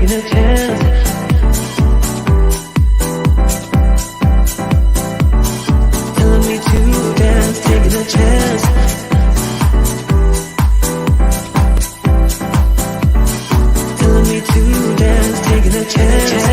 taking a chance. Telling me to dance, taking a chance. Telling me to dance, taking a chance.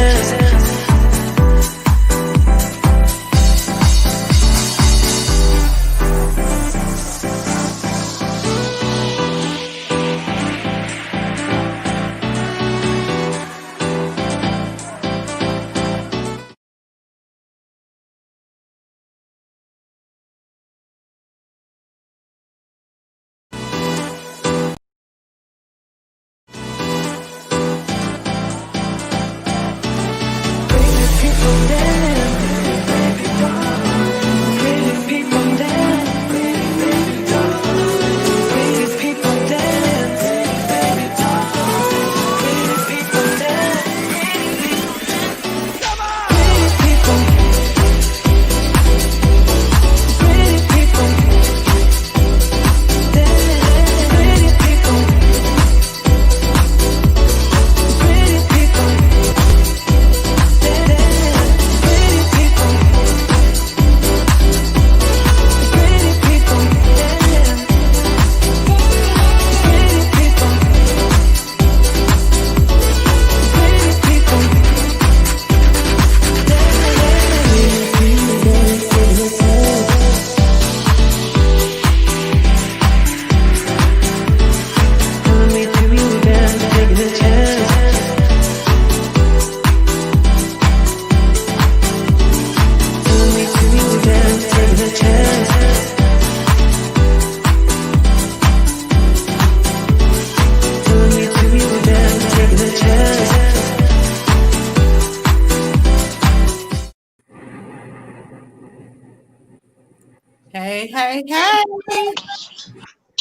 Hey, hey, hey,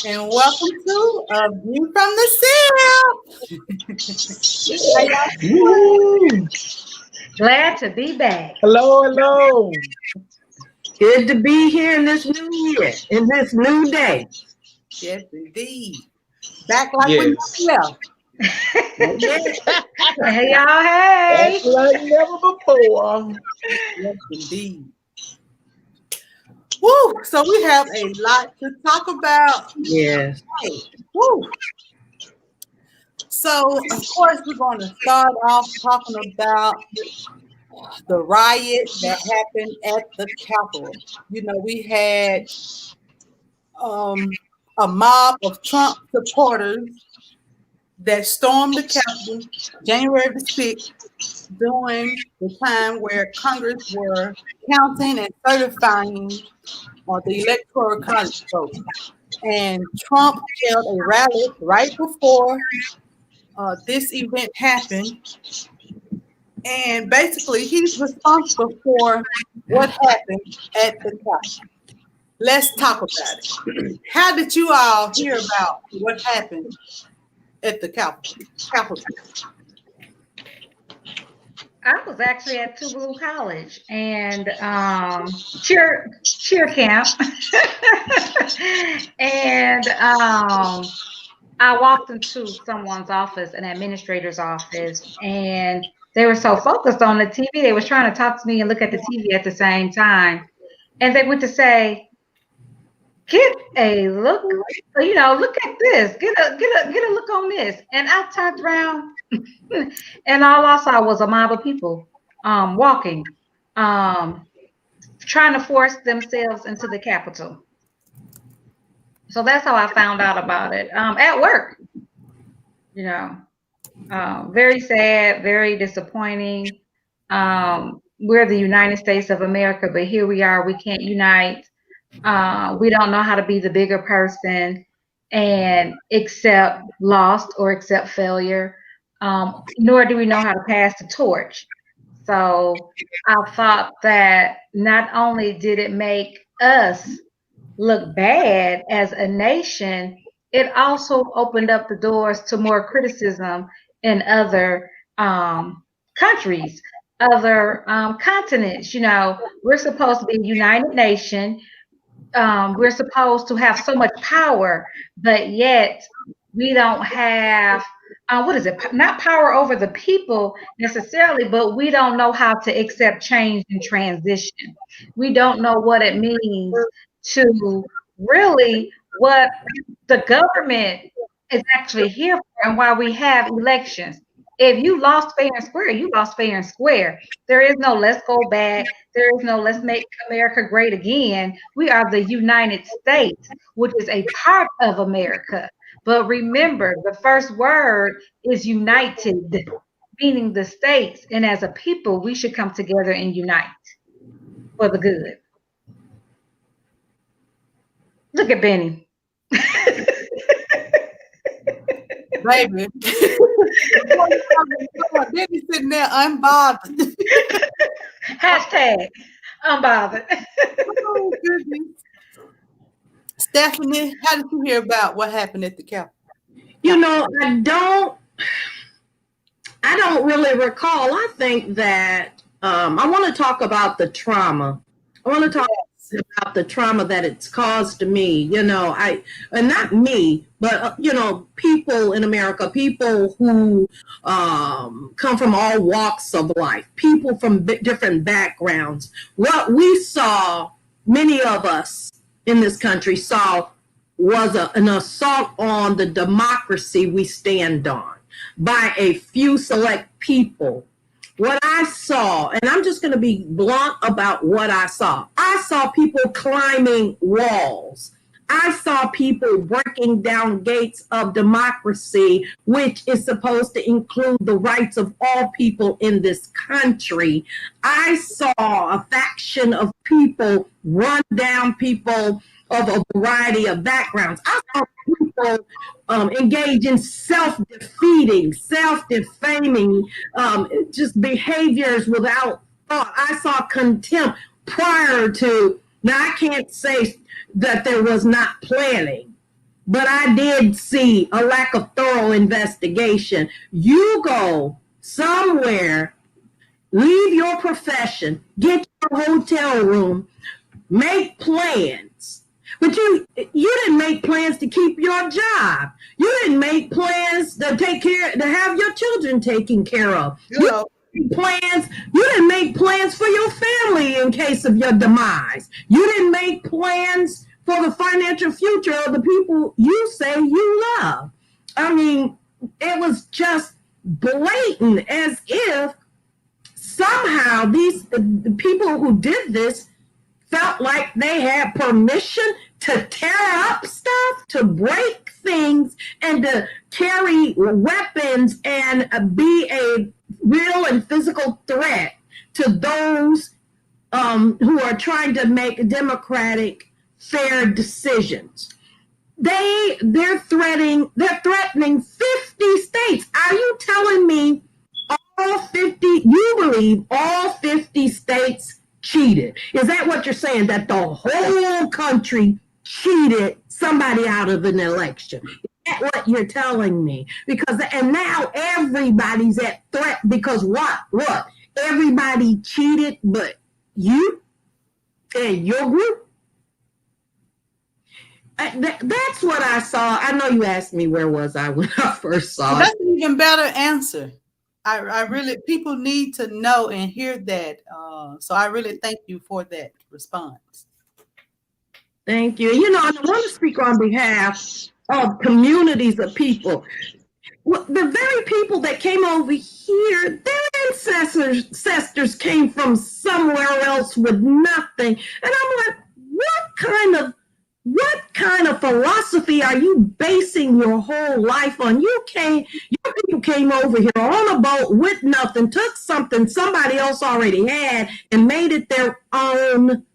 and welcome to A View from the Cell. How y'all doing? Glad to be back. Hello, hello. Good to be here in this new year, in this new day. Yes, indeed. Back like we left. Hey, y'all, hey. That's like never before. Yes, indeed. Woo! So we have a lot to talk about. Yes. Woo! So, of course, we're going to start off talking about the riot that happened at the Capitol. You know, we had a mob of Trump supporters that stormed the Capitol January the 6th during the time where Congress were counting and certifying the Electoral College vote. And Trump held a rally right before this event happened. And basically, he's responsible for what happened at the Capitol. Let's talk about it. How did you all hear about what happened at the Capitol? I was actually at Tougaloo College and cheer camp. And I walked into someone's office, an administrator's office, and they were so focused on the TV, they was trying to talk to me and look at the TV at the same time. And they went to say, get a look, look at this, get a look on this. And I turned around and all I saw was a mob of people walking, trying to force themselves into the Capitol. So that's how I found out about it at work. Very sad, very disappointing. We're the United States of America, but here we are. We can't unite. We don't know how to be the bigger person and accept loss or accept failure. Nor do we know how to pass the torch. So I thought that not only did it make us look bad as a nation, it also opened up the doors to more criticism in other countries, other continents. We're supposed to be a united nation. We're supposed to have so much power, but yet we don't have what is it? Not power over the people necessarily, but we don't know how to accept change and transition. We don't know what it means to really what the government is actually here for and why we have elections. If you lost fair and square, you lost fair and square. There is no let's go back. There is no let's make America great again. We are the United States, which is a part of America. But remember, the first word is united, meaning the states. And as a people, we should come together and unite for the good. Look at Benny. Baby. Benny sitting there unbothered. Hashtag unbothered. Oh, goodness. Stephanie, how did you hear about what happened at the Capitol? You know, I don't really recall. I think that I want to talk about the trauma. I want to talk about the trauma that it's caused to me. You know, and not me, but you know, people in America, people who come from all walks of life, people from different backgrounds. What we saw, many of us in this country saw, was an assault on the democracy we stand on by a few select people. What I saw, and I'm just going to be blunt about what I saw people climbing walls. I saw people breaking down gates of democracy, which is supposed to include the rights of all people in this country. I saw a faction of people run down people of a variety of backgrounds. I saw people engage in self-defeating, self-defaming, just behaviors without thought. I saw contempt prior to, now I can't say that there was not planning, but I did see a lack of thorough investigation. You go somewhere, leave your profession, get your hotel room, make plans. But you didn't make plans to keep your job. You didn't make plans to have your children taken care of. You didn't make plans for your family in case of your demise. You didn't make plans for the financial future of the people you say you love. I mean, it was just blatant, as if somehow the people who did this felt like they had permission to tear up stuff, to break things, and to carry weapons and be a real and physical threat to those who are trying to make democratic, fair decisions. They're threatening 50 states. Are you telling me you believe all 50 states cheated? Is that what you're saying, that the whole country cheated somebody out of an election? Is that what you're telling me? And now everybody's at threat because what? Everybody cheated but you and your group? That's what I saw. I know you asked me where was I when I first saw it. That's an even better answer. I really, people need to know and hear that. So I really thank you for that response. Thank you. You know, I want to speak on behalf of communities of people. The very people that came over here, their ancestors came from somewhere else with nothing. And I'm like, what kind of philosophy are you basing your whole life on? Your people came over here on a boat with nothing, took something somebody else already had and made it their own,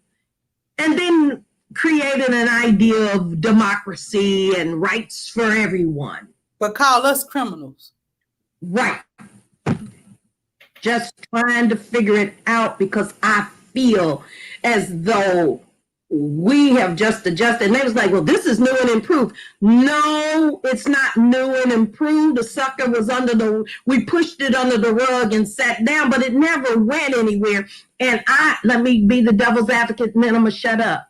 and then created an idea of democracy and rights for everyone. But call us criminals. Right. Just trying to figure it out because I feel as though we have just adjusted. And they was like, well, this is new and improved. No, it's not new and improved. The sucker was we pushed it under the rug and sat down, but it never went anywhere. And let me be the devil's advocate and then I'm gonna shut up.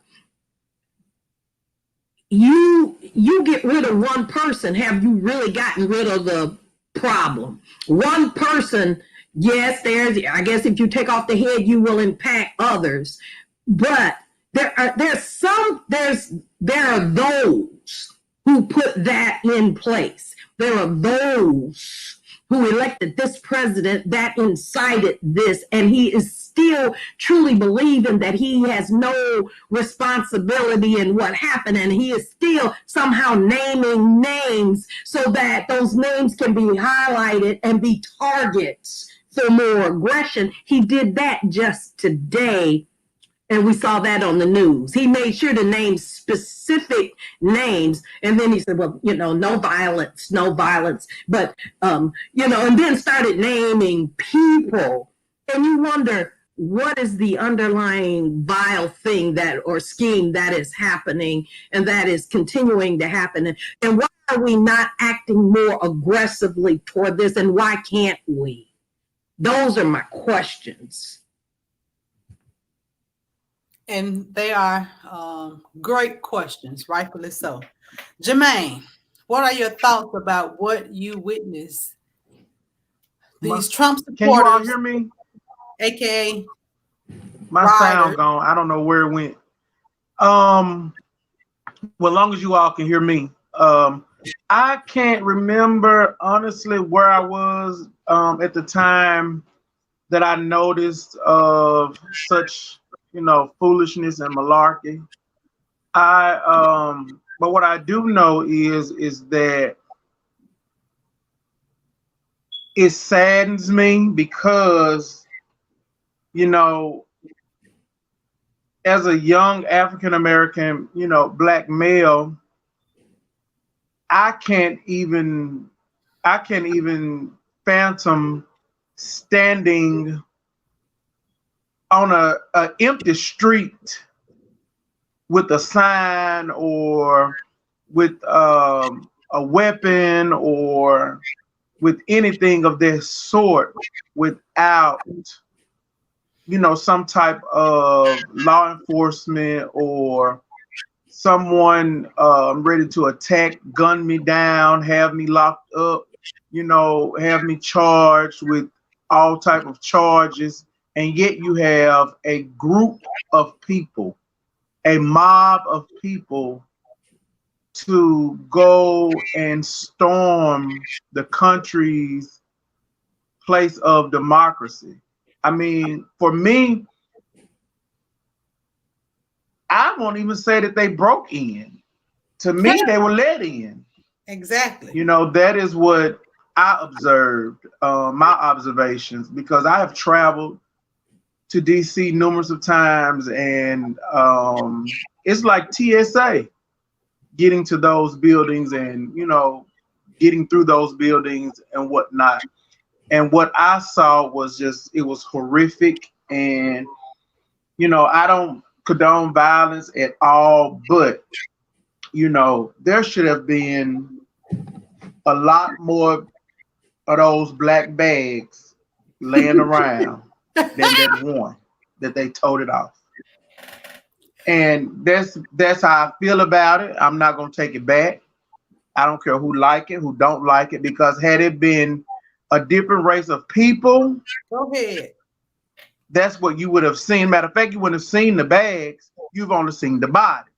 You get rid of one person, have you really gotten rid of the problem. One person, yes, I guess if you take off the head, you will impact others. But there are those who put that in place. There are those who elected this president that incited this, and he is still truly believing that he has no responsibility in what happened, and he is still somehow naming names so that those names can be highlighted and be targets for more aggression. He did that just today, and we saw that on the news. He made sure to name specific names. And then he said, well, no violence, no violence. But, and then started naming people. And you wonder, what is the underlying vile thing or scheme that is happening and that is continuing to happen? And why are we not acting more aggressively toward this? And why can't we? Those are my questions. And they are great questions, rightfully so. Jermaine, what are your thoughts about what you witnessed? These Trump supporters. Can you all hear me? AKA my sound gone. I don't know where it went. Well, as long as you all can hear me. I can't remember honestly where I was at the time that I noticed of such foolishness and malarkey. But what I do know is that it saddens me because, as a young African American, Black male, I can't even fathom standing on a empty street with a sign or with a weapon or with anything of this sort without some type of law enforcement or someone ready to attack, gun me down, have me locked up, have me charged with all type of charges. And yet you have a group of people, a mob of people to go and storm the country's place of democracy. I mean, for me, I won't even say that they broke in. To me, they were let in. Exactly. That is what I observed, my observations, because I have traveled to DC numerous of times, and it's like TSA getting to those buildings and getting through those buildings and whatnot. And what I saw was it was horrific. And I don't condone violence at all, but there should have been a lot more of those black bags laying around than that one that they toted off. And that's how I feel about it. I'm not gonna take it back. I don't care who like it, who don't like it, because had it been a different race of people, go ahead, that's what you would have seen. Matter of fact, you wouldn't have seen the bags, you've only seen the bodies.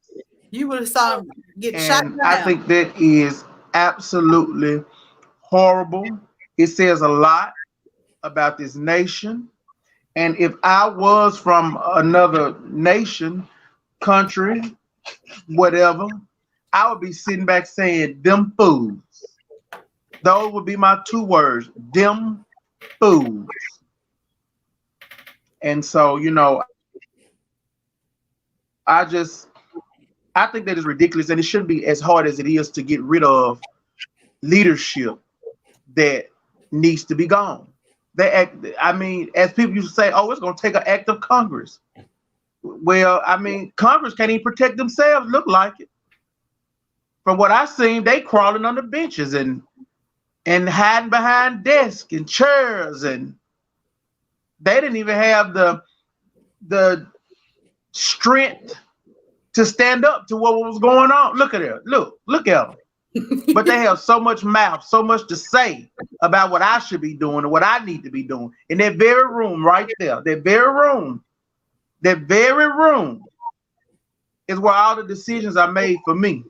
You would have saw them get shot down. I think that is absolutely horrible. It says a lot about this nation. And if I was from another nation, country, whatever, I would be sitting back saying, them fools. Those would be my two words, them fools. And so, I think that is ridiculous, and it shouldn't be as hard as it is to get rid of leadership that needs to be gone. As people used to say, oh, it's going to take an act of Congress. Well, Congress can't even protect themselves, look like it. From what I've seen, they crawling under benches and hiding behind desks and chairs, and they didn't even have the strength to stand up to what was going on. Look at it. Look at them. But they have so much mouth, so much to say about what I should be doing and what I need to be doing. In that very room right there, that very room is where all the decisions are made for me.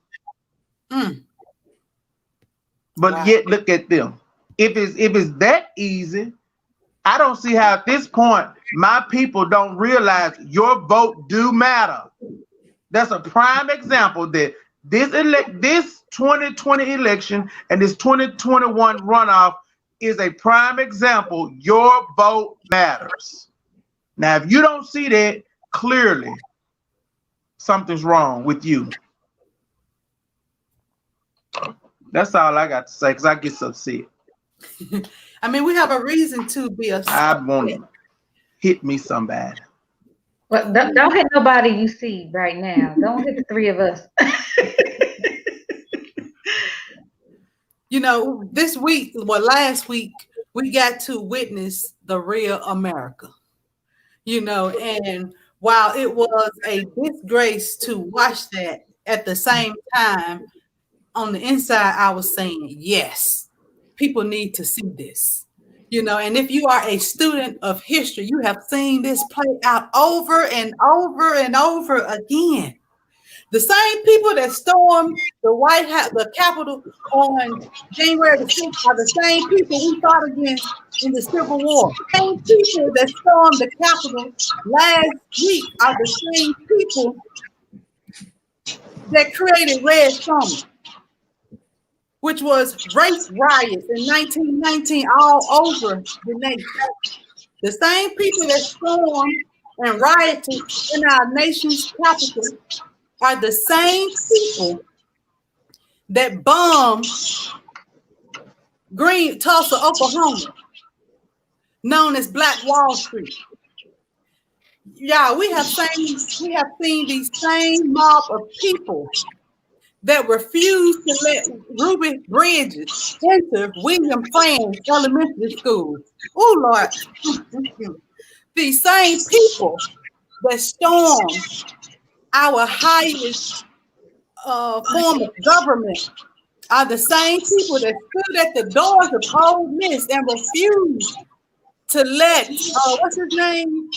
But Wow. yet look at them. If it's that easy, I don't see how at this point my people don't realize your vote do matter. That's a prime example that this 2020 election and this 2021 runoff is a prime example. Your vote matters. Now, if you don't see that clearly, something's wrong with you. That's all I got to say because I get so upset. I mean, we have a reason to be upset. I want to hit me somebody. Well, don't hit nobody you see right now. Don't hit the three of us. You know, last week, we got to witness the real America. You know, and while it was a disgrace to watch that, at the same time, on the inside, I was saying, yes, people need to see this. You know, and if you are a student of history, you have seen this play out over and over and over again. The same people that stormed the White House, the Capitol on January the 6th are the same people we fought against in the Civil War. The same people that stormed the Capitol last week are the same people that created Red Summer, which was race riots in 1919 all over the nation. The same people that stormed and rioted in our nation's capital are the same people that bombed Tulsa, Oklahoma, known as Black Wall Street. Yeah, we have seen these same mob of people that refused to let Ruby Bridges enter William Franz Elementary School. Oh, Lord. These same people that stormed our highest form of government are the same people that stood at the doors of Ole Miss and refused to let, what's his name?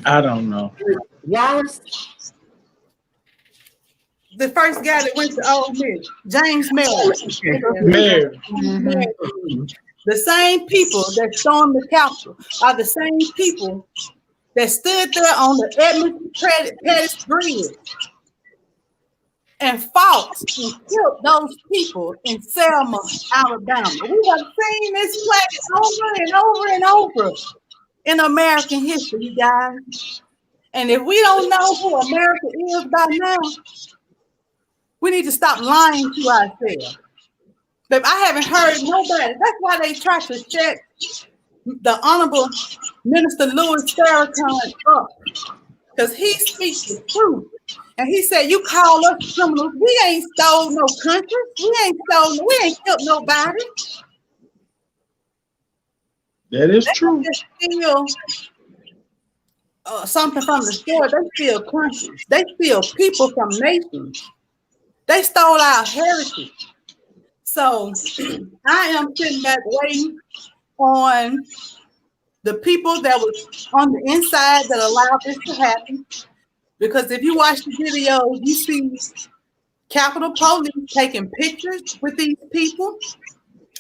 I don't know. Wallace. The first guy that went to Ole Miss, James Merritt. The same people that stormed the Capitol are the same people that stood there on the Edmund Pettus Bridge and fought and killed those people in Selma, Alabama. We have seen this play over and over and over in American history, you guys. And if we don't know who America is by now, we need to stop lying to ourselves. But I haven't heard nobody. That's why they try to check the Honorable Minister Louis Farrakhan up, because he speaks the truth. And he said, you call us criminals. We ain't stole no country. We ain't killed nobody. That is They true. just steal something from the store. They steal countries. They steal people from nations. They stole our heritage. So I am sitting back waiting on the people that was on the inside that allowed this to happen. Because if you watch the videos, you see Capitol Police taking pictures with these people.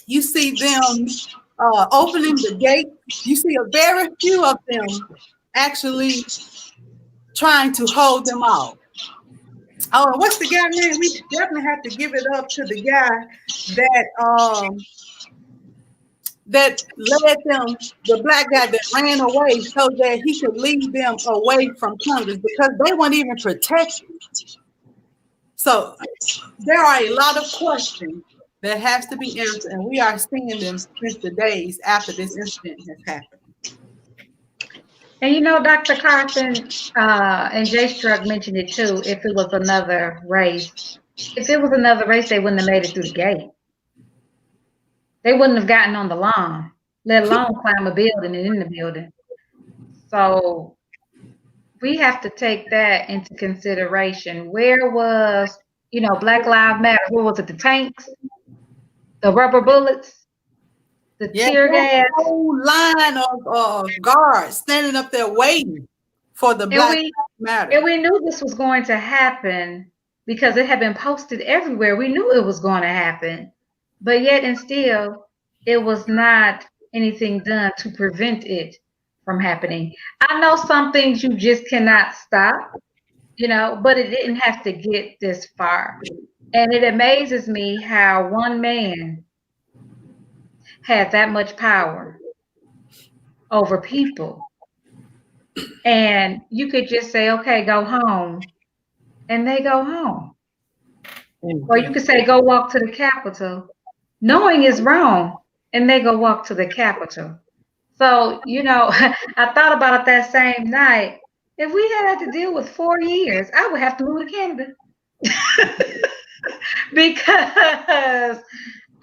You see them opening the gate. You see a very few of them actually trying to hold them off. Oh, and what's the guy name? We definitely have to give it up to the guy that led them, the black guy that ran away so that he could lead them away from Congress because they weren't even protected. So there are a lot of questions that has to be answered, and we are seeing them since the days after this incident has happened. And you know, Dr. Carson and Jay Struck mentioned it too. If it was another race, they wouldn't have made it through the gate. They wouldn't have gotten on the lawn, let alone climb a building and in the building. So we have to take that into consideration. Where was, Black Lives Matter? What was it? The tanks, the rubber bullets, the Yeah, tear there was gas, a whole line of guards standing up there waiting for the and Black we Lives Matter. and we knew this was going to happen because it had been posted everywhere. We knew it was going to happen, but yet and still, it was not anything done to prevent it from happening. I know some things you just cannot stop, but it didn't have to get this far. And it amazes me how one man had that much power over people. And you could just say, okay, go home. And they go home. Or you could say, go walk to the Capitol. Knowing is wrong. And they go walk to the Capitol. So, I thought about it that same night. If we had to deal with 4 years, I would have to move to Canada. Because,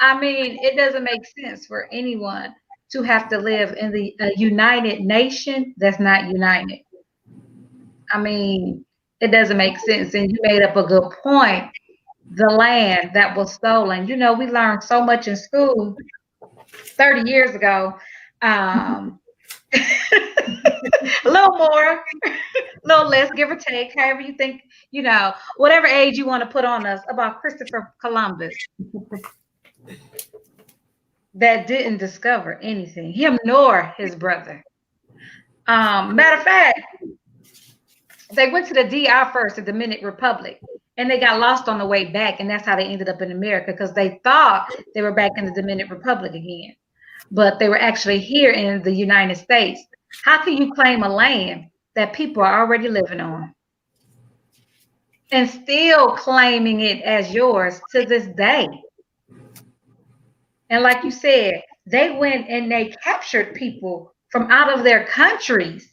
it doesn't make sense for anyone to have to live in the united nation that's not united. It doesn't make sense. And you made up a good point. The land that was stolen. We learned so much in school 30 years ago. A little more, a little less, give or take, however you think, whatever age you want to put on us, about Christopher Columbus that didn't discover anything, him nor his brother. Matter of fact, they went to the DR first, the Dominican Republic, and they got lost on the way back, and that's how they ended up in America, because they thought they were back in the Dominican Republic again, but they were actually here in the United States. How can you claim a land that people are already living on and still claiming it as yours to this day? And like you said, they went and they captured people from out of their countries.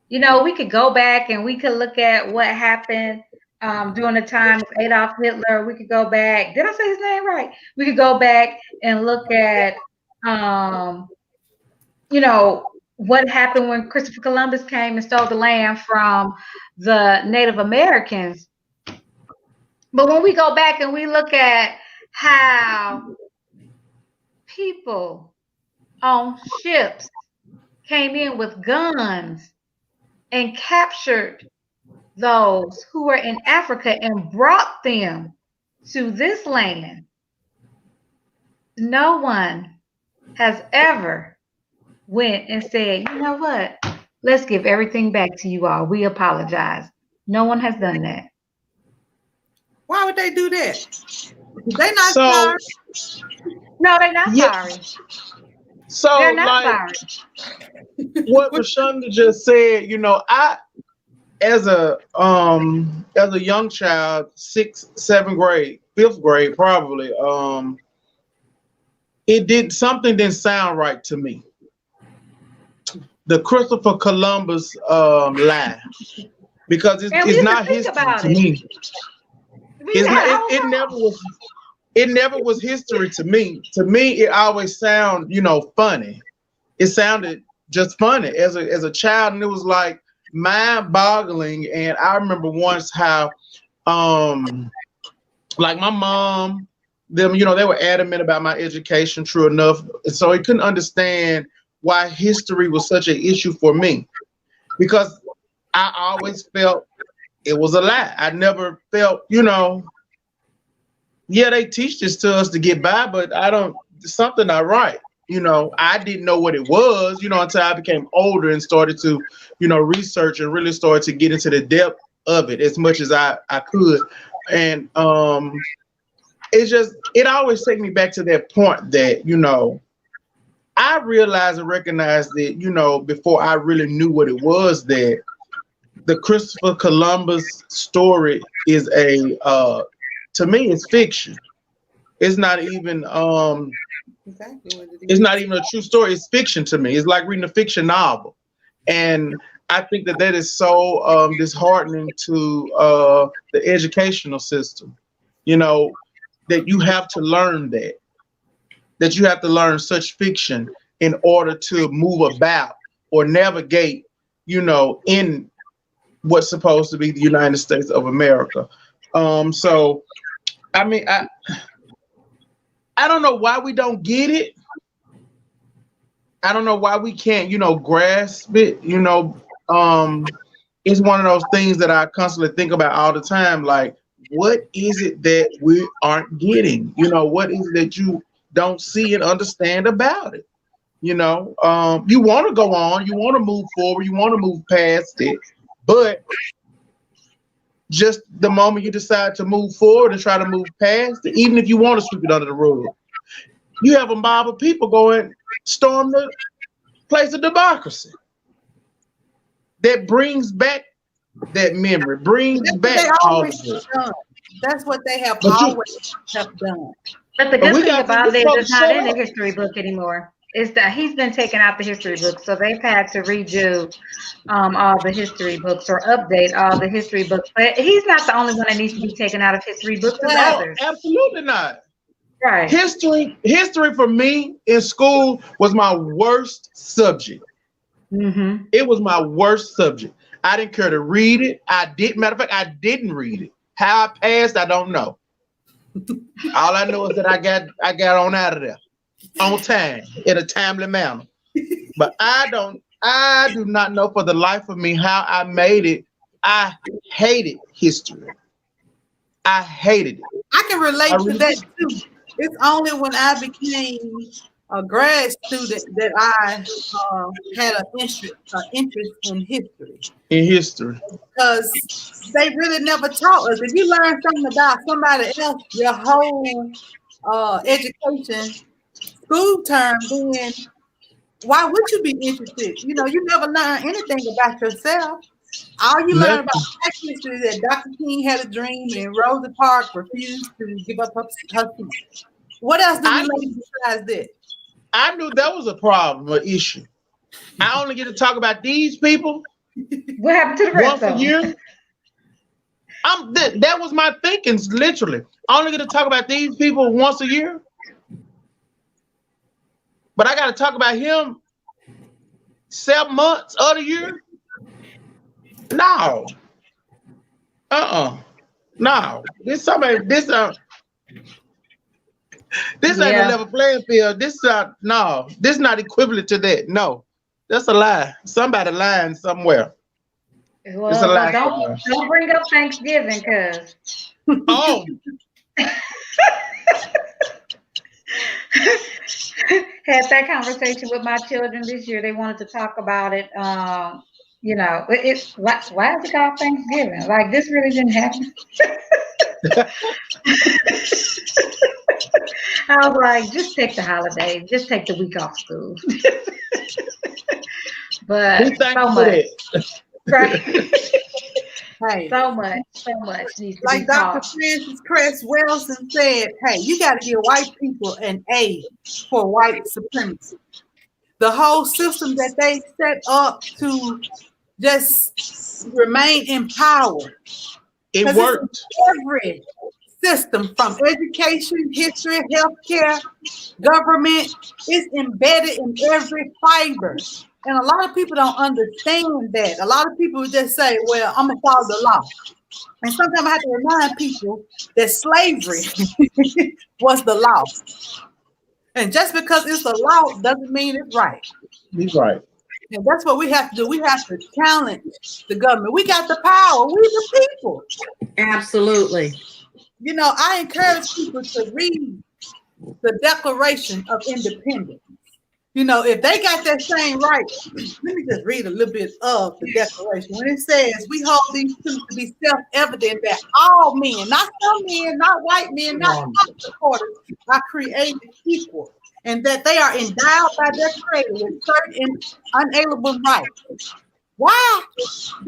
We could go back and we could look at what happened during the time of Adolf Hitler. We could go back. Did I say his name right? We could go back and look at, what happened when Christopher Columbus came and stole the land from the Native Americans. But when we go back and we look at how people on ships came in with guns and captured those who were in Africa and brought them to this land, no one has ever went and said, you know what, let's give everything back to you all. We apologize. No one has done that. Why would they do that? They're not sorry. No, they're not sorry. So, they're not sorry. What Rashonda just said, I, as a young child, 6th, 7th grade, 5th grade, probably, something didn't sound right to me. The Christopher Columbus lie, because it's not history to me. It never was history to me. To me, it always sounded, funny. It sounded just funny as a child, and it was like mind-boggling. And I remember once how, like my mom, them, they were adamant about my education. True enough, and so he couldn't understand why history was such an issue for me, because I always felt it was a lie. I never felt, yeah, they teach this to us to get by, but something not right. I didn't know what it was, until I became older and started to, research and really started to get into the depth of it as much as I could. And it always takes me back to that point that, I realized and recognized that, before I really knew what it was, that the Christopher Columbus story is to me, it's fiction. It's not even it's not even a true story. It's fiction to me. It's like reading a fiction novel. And I think that is so disheartening to the educational system, that you have to learn that you have to learn such fiction in order to move about or navigate in what's supposed to be the United States of America. So, I mean, I don't know why we don't get it. I don't know why we can't, grasp it. It's one of those things that I constantly think about all the time. Like, what is it that we aren't getting? What is it that you don't see and understand about it? You want to go on, you want to move forward, you want to move past it, but just the moment you decide to move forward and try to move past it, even if you want to sweep it under the rug, you have a mob of people going storm the place of democracy. That brings back that memory, brings back all of it. That's what they have always have done. But the good thing about it is it's not in the history book anymore. Is that he's been taken out the history books, so they've had to redo all the history books or update all the history books. But he's not the only one that needs to be taken out of history books. No, others. absolutely not. Right. History for me in school was my worst subject. Mm-hmm. It was my worst subject. I didn't care to read it. Matter of fact, I didn't read it. How I passed, I don't know. All I know is that I got on out of there on time, in a timely manner. But I do not know for the life of me how I made it. I hated history. I hated it. I can relate to that too. It's only when I became a grad student that I had an interest in history. In history. Because they really never taught us. If you learn something about somebody else, your whole education school term, then why would you be interested? You never learn anything about yourself. All you learn about black history is that Dr. King had a dream and Rosa Parks refused to give up her seat. What else do you learn besides that? I knew that was a problem, an issue. I only get to talk about these people. What happened to the rest once a year? That was my thinking, literally. I only get to talk about these people once a year. But I got to talk about him 7 months of the year? No. No. This ain't a level playing field. This not equivalent to that. No. That's a lie. Somebody lying somewhere. Well, it's a lie. Don't bring up Thanksgiving, cuz. Oh. Had that conversation with my children this year. They wanted to talk about it. It's why is it called Thanksgiving? Like, this really didn't happen. I was like, just take the holidays, just take the week off school. But so much, right? Hey, so much needs to like be Dr. taught. Francis Cress Welsing said, hey, you got to give white people an A for white supremacy. The whole system that they set up to just remain in power. It worked. Every system, from education, history, healthcare, government, is embedded in every fiber. And a lot of people don't understand that. A lot of people just say, well, I'm going to follow the law. And sometimes I have to remind people that slavery was the law. And just because it's the law doesn't mean it's right. He's right. And that's what we have to do. We have to challenge the government. We got the power. We the people. Absolutely. I encourage people to read the Declaration of Independence. If they got that same right, let me just read a little bit of the Declaration. When it says, we hold these truths to be self-evident that all men, not some men, not white men, not supporters, are created equal, and that they are endowed by their Creator with certain unalienable rights. Why?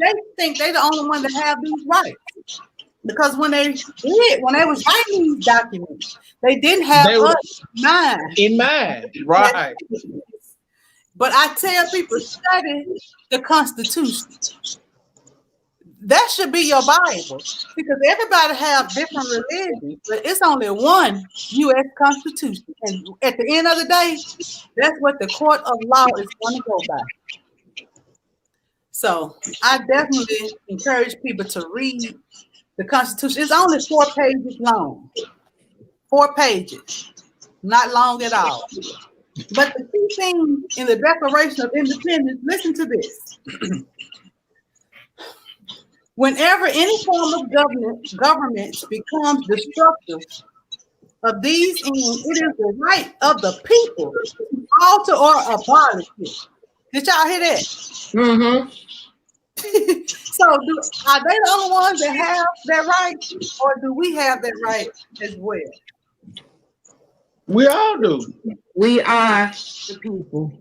They think they're the only one that have these rights. Because when they was writing these documents, they didn't have us in mind. Right. But I tell people, study the Constitution. That should be your Bible, because everybody have different religions, but it's only one U.S. Constitution. And at the end of the day, that's what the court of law is going to go by. So I definitely encourage people to read the Constitution. It's only 4 pages long. 4 pages. Not long at all. But the key thing in the Declaration of Independence, listen to this. Whenever any form of government becomes destructive of these ends, it is the right of the people to alter or abolish it. Did y'all hear that? Mm-hmm. So are they the only ones that have that right, or do we have that right as well? We all do. We are the people.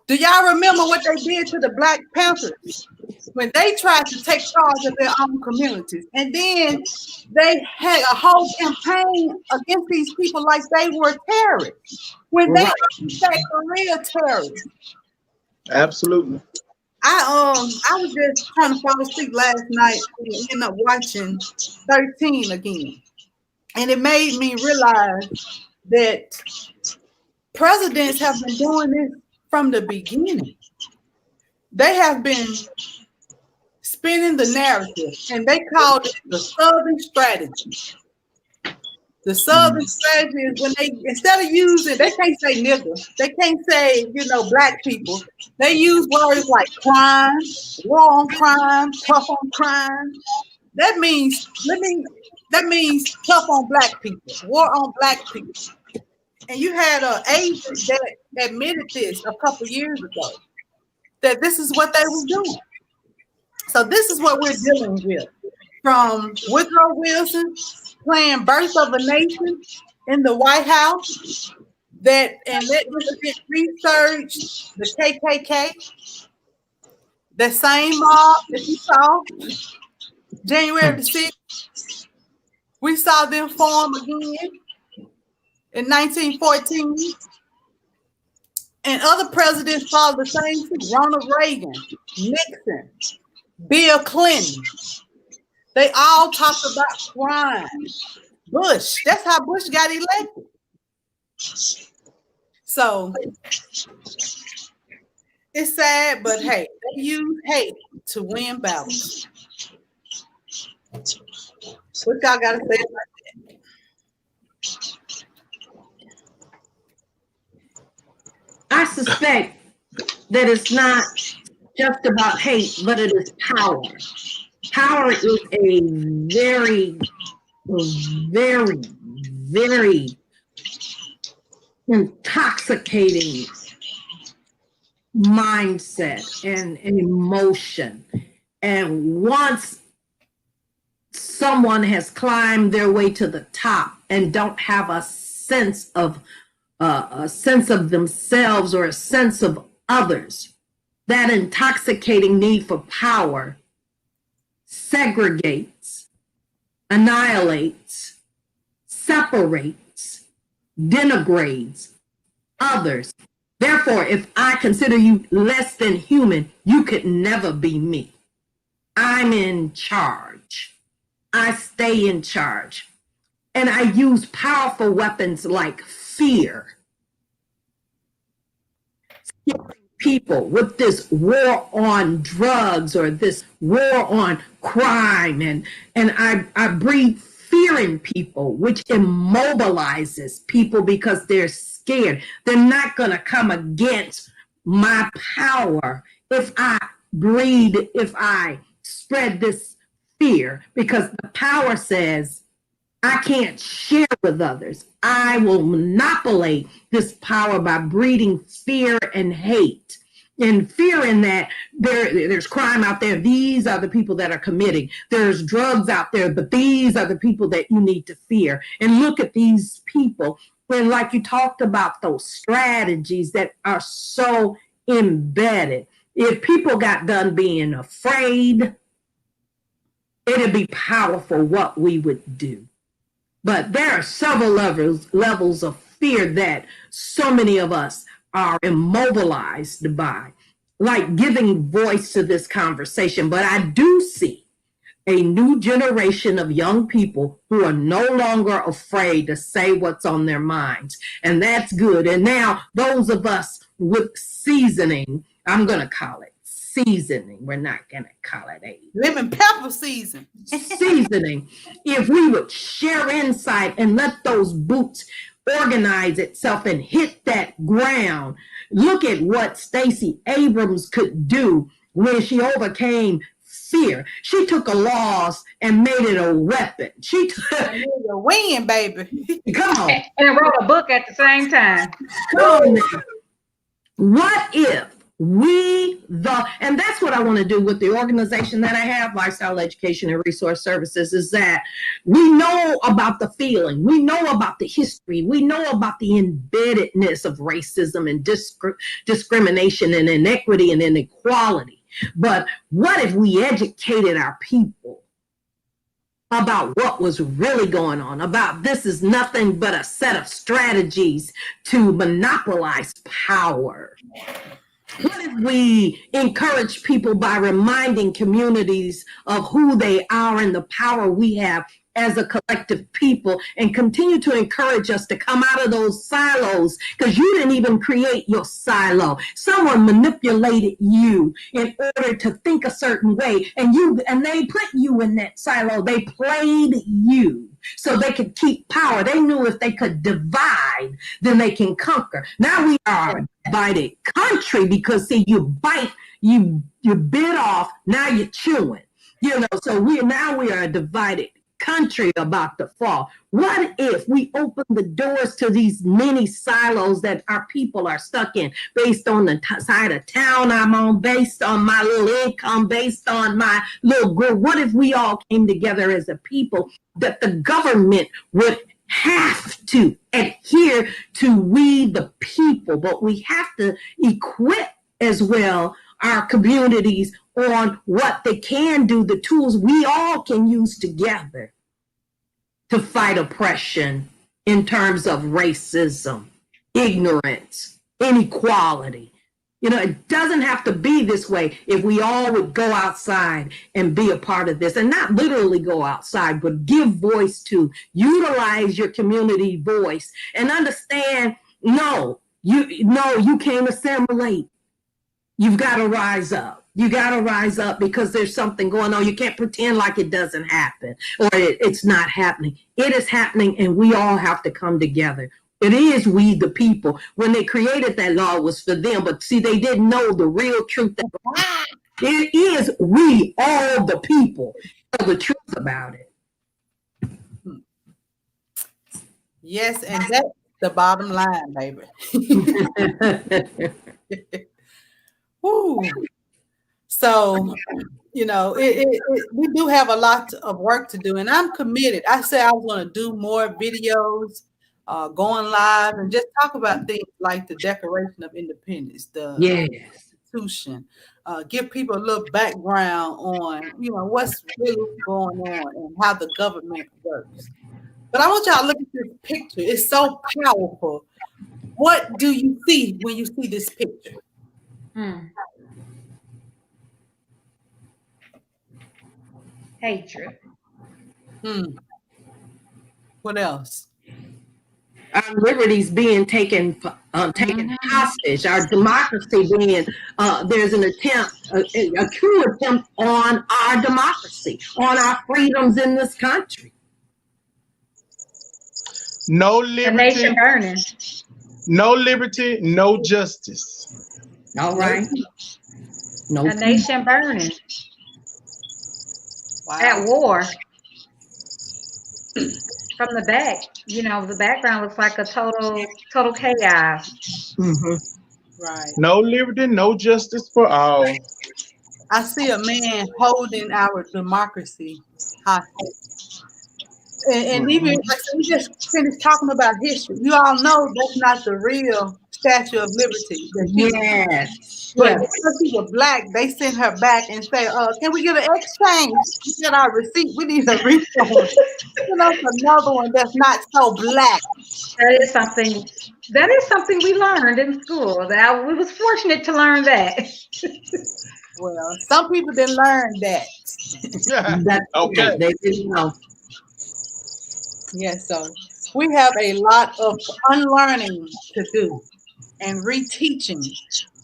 Do y'all remember what they did to the Black Panthers when they tried to take charge of their own communities? And then they had a whole campaign against these people like they were terrorists, when they were real terrorists. Absolutely. I was just trying to fall asleep last night and ended up watching 13 again. And it made me realize that presidents have been doing this from the beginning. They have been spinning the narrative, and they called it the Southern strategy. The Southern strategy is when they, instead of using, they can't say nigger, they can't say, Black people. They use words like crime, war on crime, tough on crime. That means tough on Black people, war on Black people. And you had an agent that admitted this a couple years ago, that this is what they were doing. So this is what we're dealing with. From Woodrow Wilson playing Birth of a Nation in the White House, and let me research the KKK, the same mob that you saw January the 6th. We saw them form again in 1914, and other presidents followed the same thing. Ronald Reagan, Nixon, Bill Clinton. They all talked about crime. Bush, that's how Bush got elected. So it's sad, but hey, they use hate to win battles. What y'all got to say about that? I suspect that it's not just about hate, but it is power. Power is a very, very, very intoxicating mindset and emotion. And once someone has climbed their way to the top and don't have a sense of themselves or a sense of others, that intoxicating need for power segregates, annihilates, separates, denigrates others. Therefore, if I consider you less than human, you could never be me. I'm in charge. I stay in charge. And I use powerful weapons like fear. People with this war on drugs or this war on crime, and I breed fear in people, which immobilizes people because they're scared. They're not going to come against my power if I spread this fear, because the power says I can't share with others. I will monopolize this power by breeding fear and hate. And fear in that there's crime out there. These are the people that are committing. There's drugs out there, but these are the people that you need to fear. And look at these people. And like you talked about, those strategies that are so embedded. If people got done being afraid, it'd be powerful what we would do. But there are several levels of fear that so many of us are immobilized by, like giving voice to this conversation. But I do see a new generation of young people who are no longer afraid to say what's on their minds. And that's good. And now those of us with seasoning, I'm going to call it seasoning. We're not going to call it a lemon pepper season. seasoning. If we would share insight and let those boots organize itself and hit that ground. Look at what Stacey Abrams could do when she overcame fear. She took a loss and made it a weapon. She took a win, baby. Come on. And wrote a book at the same time. Come on now. What if and that's what I want to do with the organization that I have, Lifestyle Education and Resource Services, is that we know about the feeling, we know about the history, we know about the embeddedness of racism and discrimination and inequity and inequality. But what if we educated our people about what was really going on, about this is nothing but a set of strategies to monopolize power? What if we encourage people by reminding communities of who they are and the power we have as a collective people, and continue to encourage us to come out of those silos, because you didn't even create your silo. Someone manipulated you in order to think a certain way, and they put you in that silo. They played you so they could keep power. They knew if they could divide, then they can conquer. Now we are a divided country because, see, you bite, you bit off, now you're chewing. So we are a divided country about to fall. What if we open the doors to these many silos that our people are stuck in, based on the side of town I'm on, based on my little income, based on my little group? What if we all came together as a people, that the government would have to adhere to we the people, but we have to equip as well our communities on what they can do, the tools we all can use together to fight oppression in terms of racism, ignorance, inequality. It doesn't have to be this way if we all would go outside and be a part of this, and not literally go outside, but give voice to, utilize your community voice, and understand, you can't assimilate. You've got to rise up. You got to rise up because there's something going on. You can't pretend like it doesn't happen or it's not happening. It is happening, and we all have to come together. It is we the people. When they created that law, it was for them, but see, they didn't know the real truth. It is we, all the people, know the truth about it. Yes, and that's the bottom line, baby. Woo. So, we do have a lot of work to do, and I'm committed. I said I was going to do more videos, going live, and just talk about things like the Declaration of Independence, the Constitution, give people a little background on, what's really going on and how the government works. But I want y'all to look at this picture. It's so powerful. What do you see when you see this picture? Hatred. What else? Our liberties being taken hostage. Our democracy being there's an attempt, a true attempt on our democracy, on our freedoms in this country. No liberty. The nation burning. No liberty, no justice. All right. No. A nation burning. Wow. At war. From the back, the background looks like a total chaos. Right. No liberty, no justice for all. I see a man holding our democracy hostage. And even like we just finished talking about history. You all know that's not the real Statue of Liberty. Yes. But because she was black, they sent her back and say, can we get an exchange? We get our receipt. We need a refund. Another one that's not so black. That is something we learned in school. We was fortunate to learn that. Well, some people didn't learn that. That's okay. They didn't know. Yes, so we have a lot of unlearning to do. and reteaching.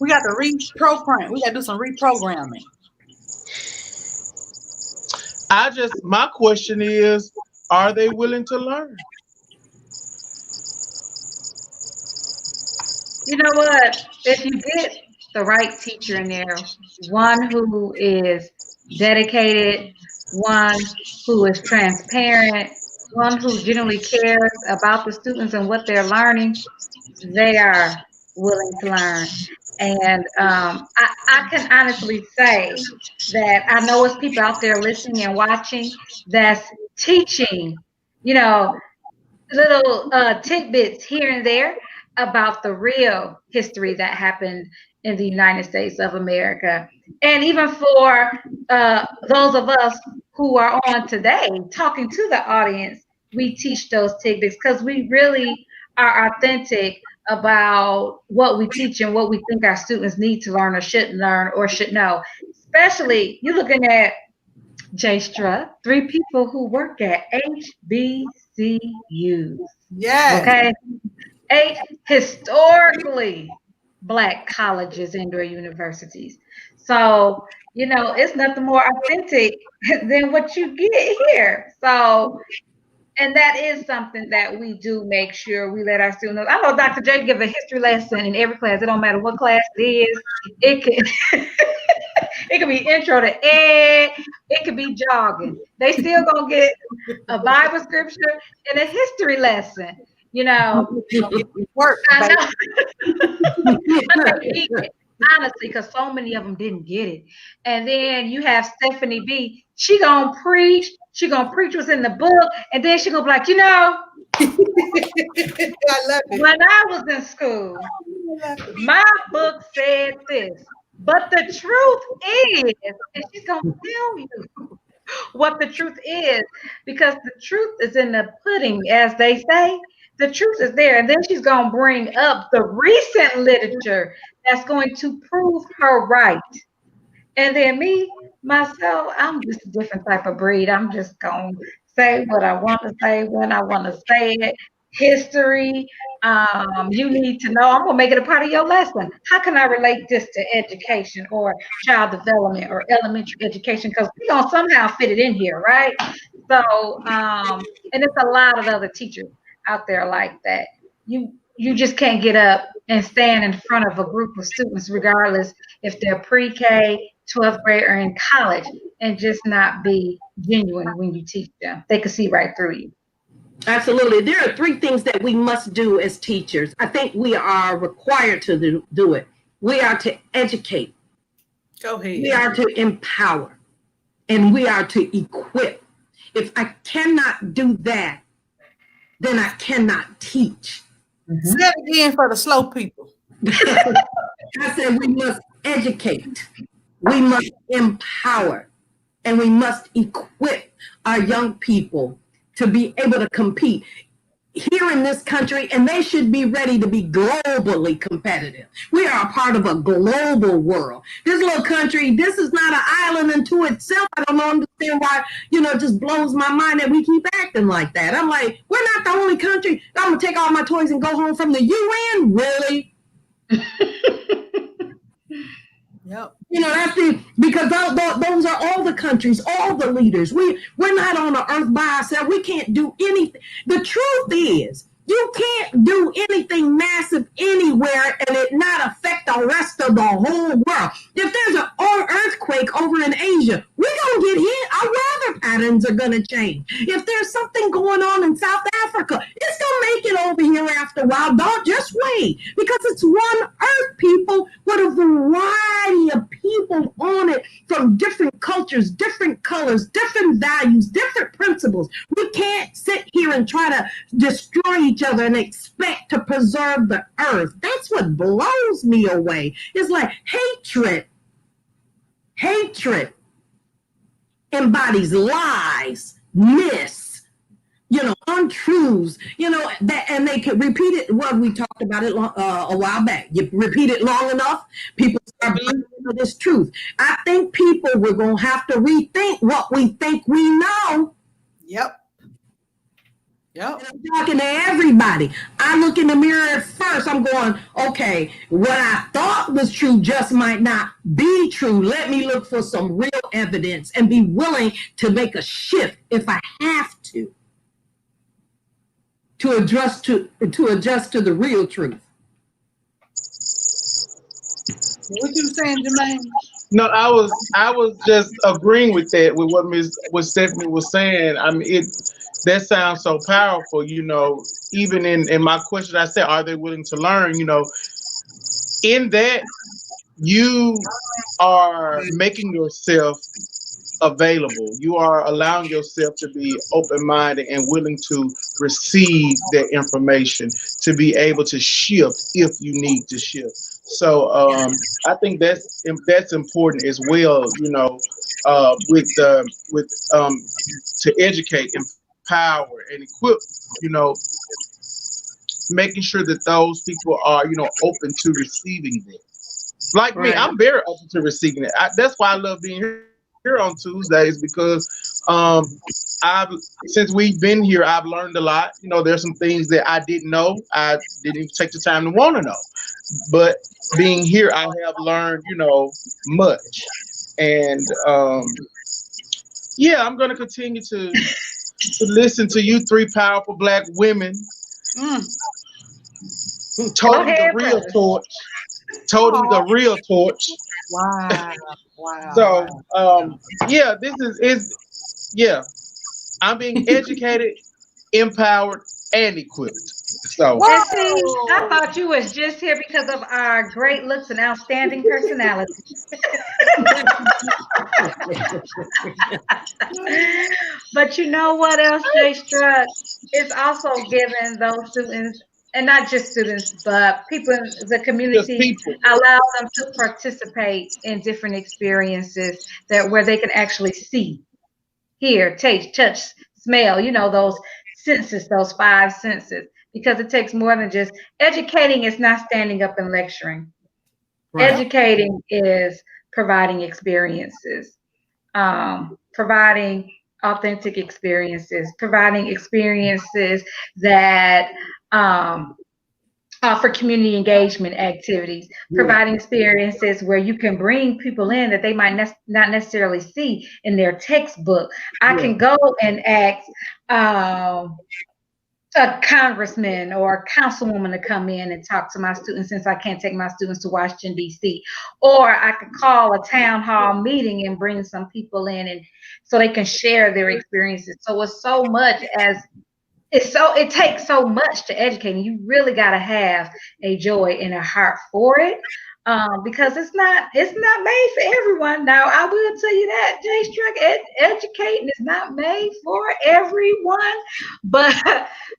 We got to reprogram. We got to do some reprogramming. My question is, are they willing to learn? You know what? If you get the right teacher in there, one who is dedicated, one who is transparent, one who genuinely cares about the students and what they're learning, they are willing to learn. And I can honestly say that I know it's people out there listening and watching that's teaching, you know, little tidbits here and there about the real history that happened in the United States of America. And even for those of us who are on today talking to the audience, we teach those tidbits because we really are authentic about what we teach and what we think our students need to learn or should know. Especially, you're looking at J Strutt, 3 people who work at HBCUs. Yes. Okay. 8 historically Black colleges and/or universities. So, it's nothing more authentic than what you get here. So, and that is something that we do make sure we let our students know. I know Dr. J give a history lesson in every class. It don't matter what class it is. It can it could be intro to ed. It could be jogging. They still gonna get a Bible scripture and a history lesson. Work. I know. Honestly, because so many of them didn't get it. And then you have Stephanie B. She gonna preach. She gonna preach what's in the book, and then she gonna be like, I love it. when I was in school, my book said this, but the truth is, and she's gonna tell you what the truth is, because the truth is in the pudding, as they say. The truth is there, and then she's gonna bring up the recent literature that's going to prove her right. And then myself, I'm just a different type of breed. I'm just gonna say what I want to say when I want to say it. History, you need to know. I'm gonna make it a part of your lesson. How can I relate this to education or child development or elementary education? Because we're gonna somehow fit it in here, right? So, and it's a lot of other teachers out there like that. You just can't get up and stand in front of a group of students, regardless if they're pre-K, 12th grade, or in college, and just not be genuine when you teach them. They can see right through you. Absolutely. There are 3 things that we must do as teachers. I think we are required to do it. We are to educate. Go ahead. We are to empower. And we are to equip. If I cannot do that, then I cannot teach. Say it again for the slow people. I said we must educate, we must empower, and we must equip our young people to be able to compete here in this country, and they should be ready to be globally competitive. We are a part of a global world. This little country, this is not an island unto itself. I don't understand why, it just blows my mind that we keep acting like that. I'm like, we're not the only country. I'm going to take all my toys and go home from the UN, really? Yep. That's because those are all the countries, all the leaders. We're not on the earth by ourselves. We can't do anything. The truth is, you can't do anything massive anywhere and it not affect the rest of the whole world. If there's an earthquake over in Asia, we're going to get hit. Our weather patterns are going to change. If there's something going on in South Africa, it's going to make it over here after a while. Don't just wait, because it's one earth, people, with a variety of people on it from different cultures, different colors, different values, different principles. We can't sit here and try to destroy each other and expect to preserve the earth. That's what blows me away. It's like hatred embodies lies, untruths, that, and they could repeat it. Well, we talked about it a while back. You repeat it long enough, people start believing this truth. I think we're going to have to rethink what we think we know. Yep. Yep. And I'm talking to everybody. I look in the mirror at first. I'm going, okay, what I thought was true just might not be true. Let me look for some real evidence and be willing to make a shift if I have to adjust to the real truth. What you saying, Jermaine? No, I was just agreeing with that, with what Stephanie was saying. I mean, that sounds so powerful. You know, even in my question, I said, are they willing to learn? You know, in that you are making yourself available. You are allowing yourself to be open-minded and willing to receive that information, to be able to shift if you need to shift. So I think that's important as well. You know, with to educate, empower, and equip. You know, making sure that those people are open to receiving it. Like me, Right. I'm very open to receiving it. That's why I love being here on Tuesdays, because I've since we've been here, I've learned a lot. You know, there's some things that I didn't know. I didn't even take the time to want to know. But being here, I have learned, much. And yeah, I'm going to continue to listen to you three powerful Black women toting the real torch. Toting the real torch. Wow. Wow. So yeah, this is yeah. I'm being educated, empowered, and equipped. So And see, I thought you was just here because of our great looks and outstanding personality. But you know what else, Jay Struck? It's also giving those students, and not just students, but people in the just community, people. allow them to participate in different experiences where they can actually see, hear, taste, touch, smell, those senses, those five senses. Because it takes more than just educating is not standing up and lecturing. Right. Educating is providing experiences, providing authentic experiences, providing experiences that offer community engagement activities, providing experiences where you can bring people in that they might not necessarily see in their textbook. I can go and ask a congressman or a councilwoman to come in and talk to my students, since I can't take my students to Washington, D.C. Or I could call a town hall meeting and bring some people in, and so they can share their experiences. So it's so much it takes so much to educate, and you really got to have a joy and a heart for it. Because it's not made for everyone. Now, I will tell you that, Jay Struck, educating is not made for everyone, but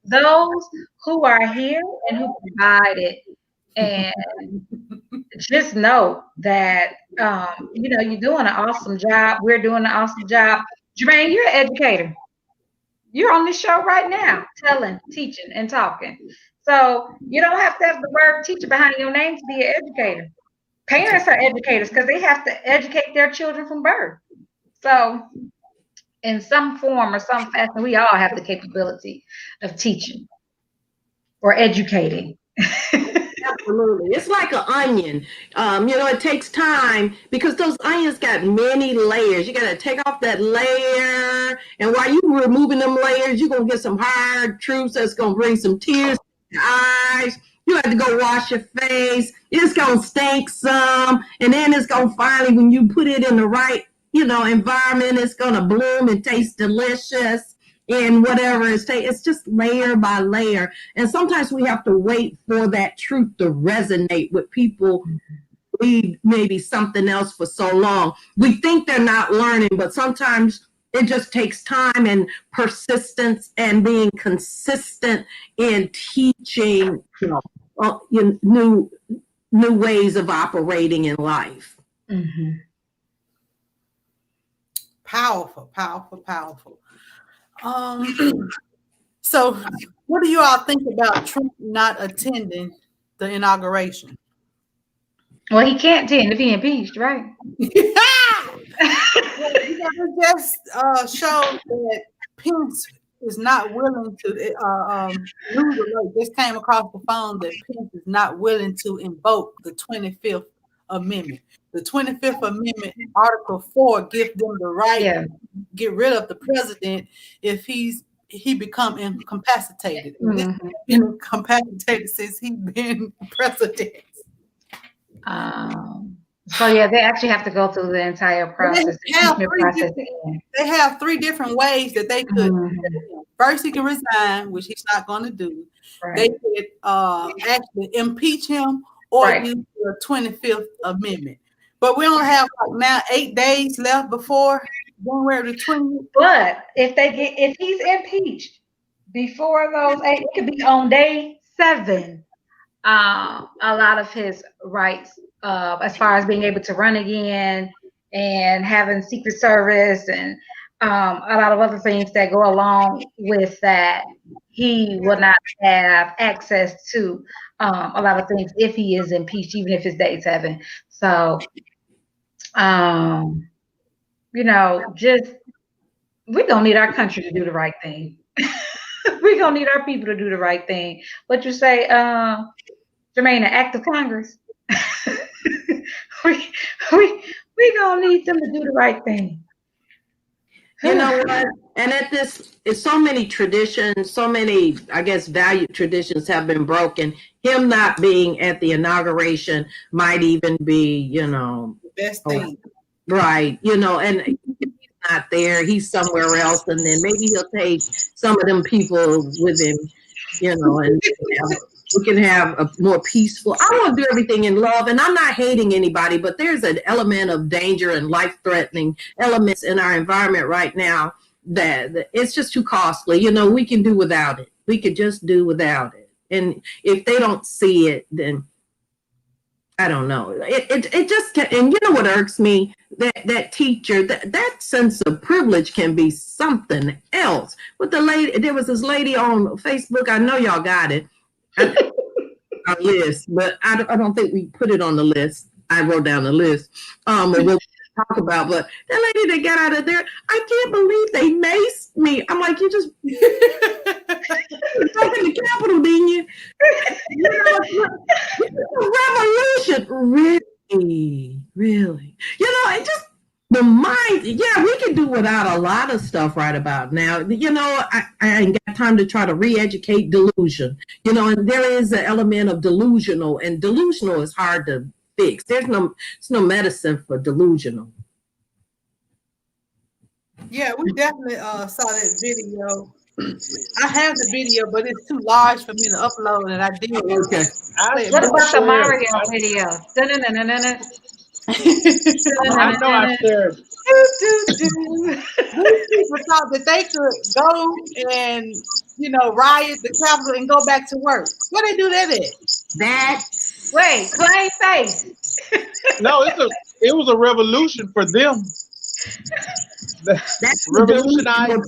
those who are here and who provide it, and just know that you're doing an awesome job. We're doing an awesome job. Jermaine, you're an educator. You're on this show right now, telling, teaching, and talking. So you don't have to have the word teacher behind your name to be an educator. Parents are educators because they have to educate their children from birth. So in some form or some fashion, we all have the capability of teaching or educating. Absolutely. It's like an onion. It takes time because those onions got many layers. You got to take off that layer. And while you removing them layers, you're going to get some hard truths that's going to bring some tears to your eyes. You have to go wash your face. It's going to stink some. And then it's going to finally, when you put it in the right, environment, it's going to bloom and taste delicious. And whatever it's just layer by layer. And sometimes we have to wait for that truth to resonate with people who need maybe something else for so long. We think they're not learning, but sometimes it just takes time and persistence and being consistent in teaching, new ways of operating in life. Mm-hmm. Powerful, powerful, powerful. So what do you all think about Trump not attending the inauguration? Well, he can't attend if he impeached, right? It just showed that Pence is not willing to news alert just came across the phone that Pence is not willing to invoke the 25th Amendment. The 25th Amendment, Article 4, gives them the right Yeah. to get rid of the president if he become incapacitated. And this has been incapacitated since he's been president. So yeah, they actually have to go through the entire process. They have three different ways that they could. First, he can resign, which he's not going to do. Right. They could actually impeach him or use the 25th Amendment. But we only have like now 8 days left before January the 20th. But if he's impeached before those 8, it could be on day 7. A lot of his rights, as far as being able to run again and having Secret Service and a lot of other things that go along with that, he will not have access to a lot of things if he is impeached, even if it's day 7. So, just we're gonna need our country to do the right thing. We're gonna need our people to do the right thing. What you say, Jermaine, an act of Congress? we gonna need them to do the right thing. You know what? And at this, it's so many traditions, so many, I guess, valued traditions have been broken. Him not being at the inauguration might even be, the best thing. Right. And he's not there. He's somewhere else. And then maybe he'll take some of them people with him, and we can have a more peaceful. I want to do everything in love, and I'm not hating anybody, but there's an element of danger and life-threatening elements in our environment right now that it's just too costly. We can do without it. We could just do without it. And if they don't see it, then I don't know. It just can, and you know what irks me? That teacher, that sense of privilege can be something else. With the lady, there was this lady on Facebook. I know y'all got it. Our list, but I don't think we put it on the list. I wrote down the list. We'll talk about, but that lady that got out of there, I can't believe they maced me. I'm like, you just stuck in the Capitol, didn't you? Revolution, really. It just the mind. Yeah, we can do without a lot of stuff right about now. I ain't got time to try to re-educate delusion. And there is an element of delusional, and delusional is hard to fix. There's no medicine for delusional. Yeah, we definitely saw that video. I have the video, but it's too large for me to upload, and I did. Okay. What about the Mario video? I know I shared. These people thought that they could go and riot the Capitol and go back to work. Where they do that at? Wait, plain face. No, it was a revolution for them. That's revolutionizing.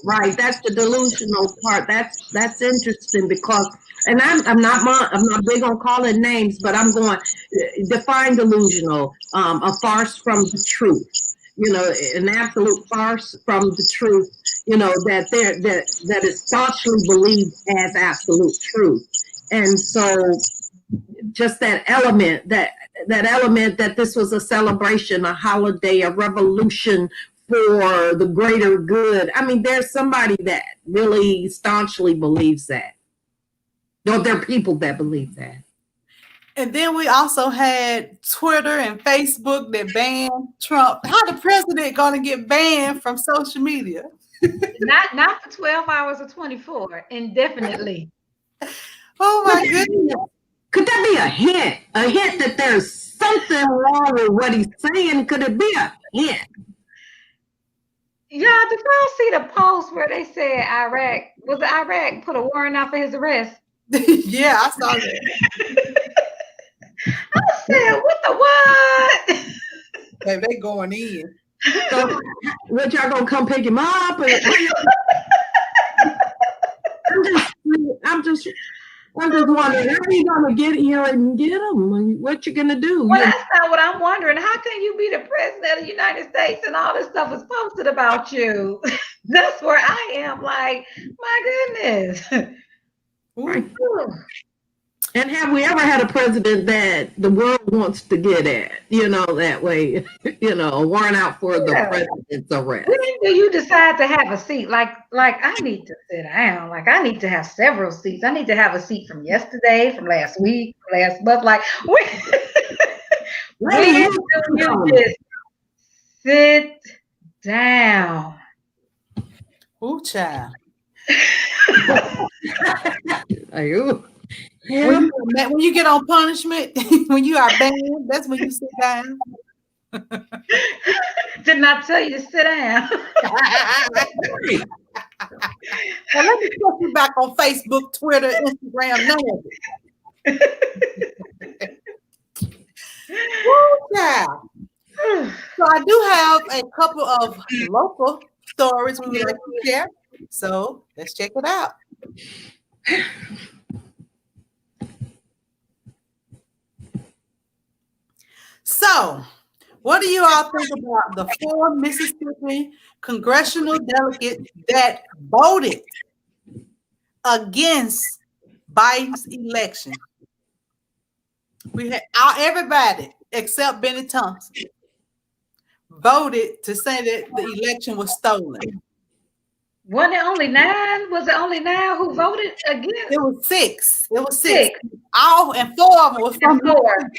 Right. That's the delusional part. That's interesting because, and I'm not big on calling names, but I'm going define delusional. A farce from the truth. An absolute farce from the truth. That is staunchly believed as absolute truth, and so just that element that this was a celebration, a holiday, a revolution for the greater good. I mean, there's somebody that really staunchly believes that. There are people that believe that. And then we also had Twitter and Facebook that banned Trump. How the president going to get banned from social media? Not for 12 hours or 24, indefinitely. Oh my goodness. Could that be a hint? A hint that there's something wrong with what he's saying? Could it be a hint? Yeah, did y'all see the post where they said Iraq put a warrant out for his arrest? Yeah, I saw that. I said, what the what? Hey, they going in. So, what y'all gonna come pick him up? I'm just wondering, how are you gonna get here and get him? What you gonna do? Well, that's not what I'm wondering. How can you be the president of the United States and all this stuff is posted about you? That's where I am. Like, my goodness. Right. And have we ever had a president that the world wants to get at? That way, warrant out for the president's arrest. When do you decide to have a seat? Like I need to sit down. Like I need to have several seats. I need to have a seat from yesterday, from last week, last month. Like when do you just sit down? Ooh, child. Are you? When you get on punishment, when you are banned, that's when you sit down. Did not tell you to sit down. Now let me put you back on Facebook, Twitter, Instagram, none of it. Woo, child. So I do have a couple of local stories we would like to share. So let's check it out. So, what do you all think about the 4 Mississippi congressional delegates that voted against Biden's election? We had everybody except Benny Thompson voted to say that the election was stolen. Wasn't it only 9? Was it only 9 who voted against? It was 6. It was 6. All and 4 of them was from 4.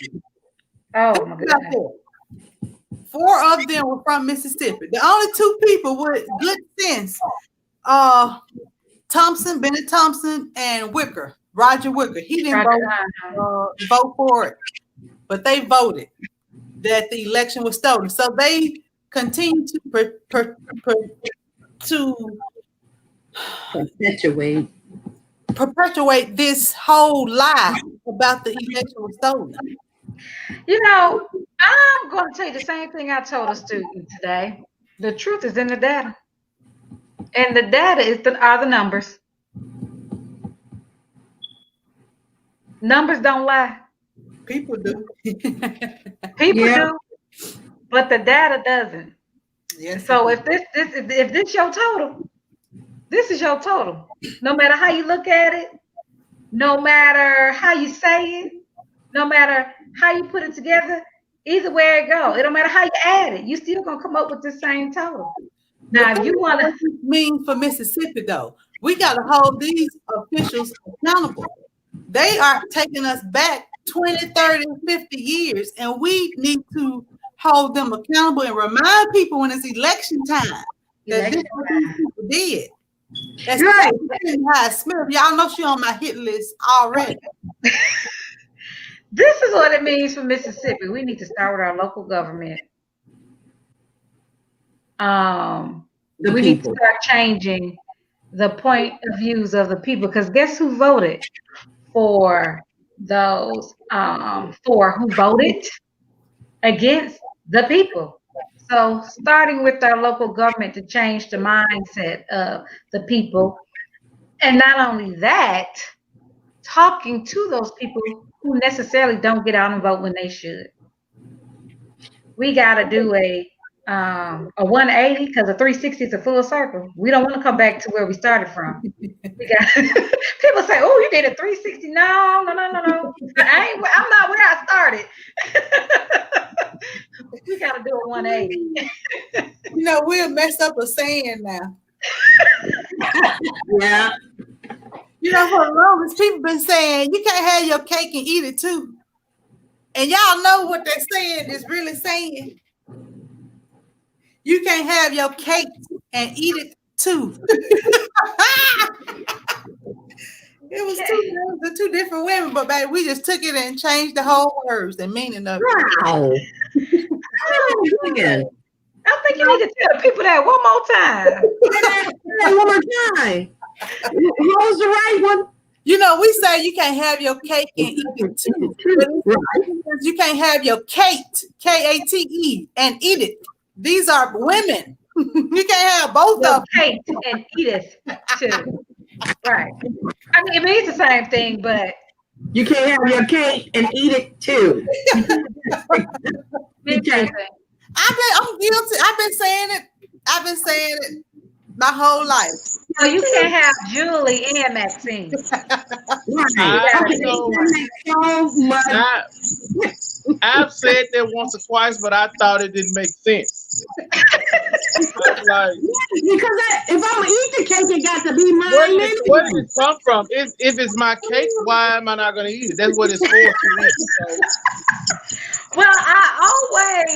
Oh my goodness. 4 of them were from Mississippi. The only 2 people with good sense, Thompson, Bennett Thompson, and Wicker, Roger Wicker. He didn't vote for it, but they voted that the election was stolen. So they continue to perpetuate this whole lie about the election was stolen. I'm going to tell you the same thing I told a student today. The truth is in the data. And the data are the numbers. Numbers don't lie. People do. People do. But the data doesn't. Yes. So if this your total, this is your total. No matter how you look at it, no matter how you say it, no matter how you put it together, either way it go, it don't matter how you add it, you still gonna come up with the same total. Now, if you want to mean for Mississippi, though, we got to hold these officials accountable. They are taking us back 20, 30, 50 years, and we need to hold them accountable and remind people when it's election time that this is what these people did. That's right. Smith, y'all know she on my hit list already. This is what it means for Mississippi. We need to start with our local government. We need to start changing the point of views of the people, because guess who voted for those who voted against the people? So starting with our local government to change the mindset of the people, and not only that, talking to those people who necessarily don't get out and vote when they should. We got to do a 180, because a 360 is a full circle. We don't want to come back to where we started from. People say, "Oh, you did a 360." No. I'm not where I started. We got to do a 180. We'll mess up a saying now. Yeah. For the longest, people been saying you can't have your cake and eat it too. And y'all know what they're saying is really saying. You can't have your cake and eat it too. It was the 2 different women, but baby, we just took it and changed the whole words and meaning of it. Wow. I think you need to tell people that one more time. One more time. What was the right one? We say you can't have your cake and eat it too. You can't have your Kate, Kate, and eat it. These are women. You can't have both of them. Kate and Edith too. Right. I mean, it means the same thing, but you can't have your cake and eat it too. I'm guilty. I've been saying it my whole life. So you can't have Julie and Maxine. Right. You know, So much. I've said that once or twice, but I thought it didn't make sense. Like, Because if I'm gonna eat the cake, it got to be mine. where did it come from? If it's my cake, why am I not going to eat it? That's what it's for to eat. So, Well, I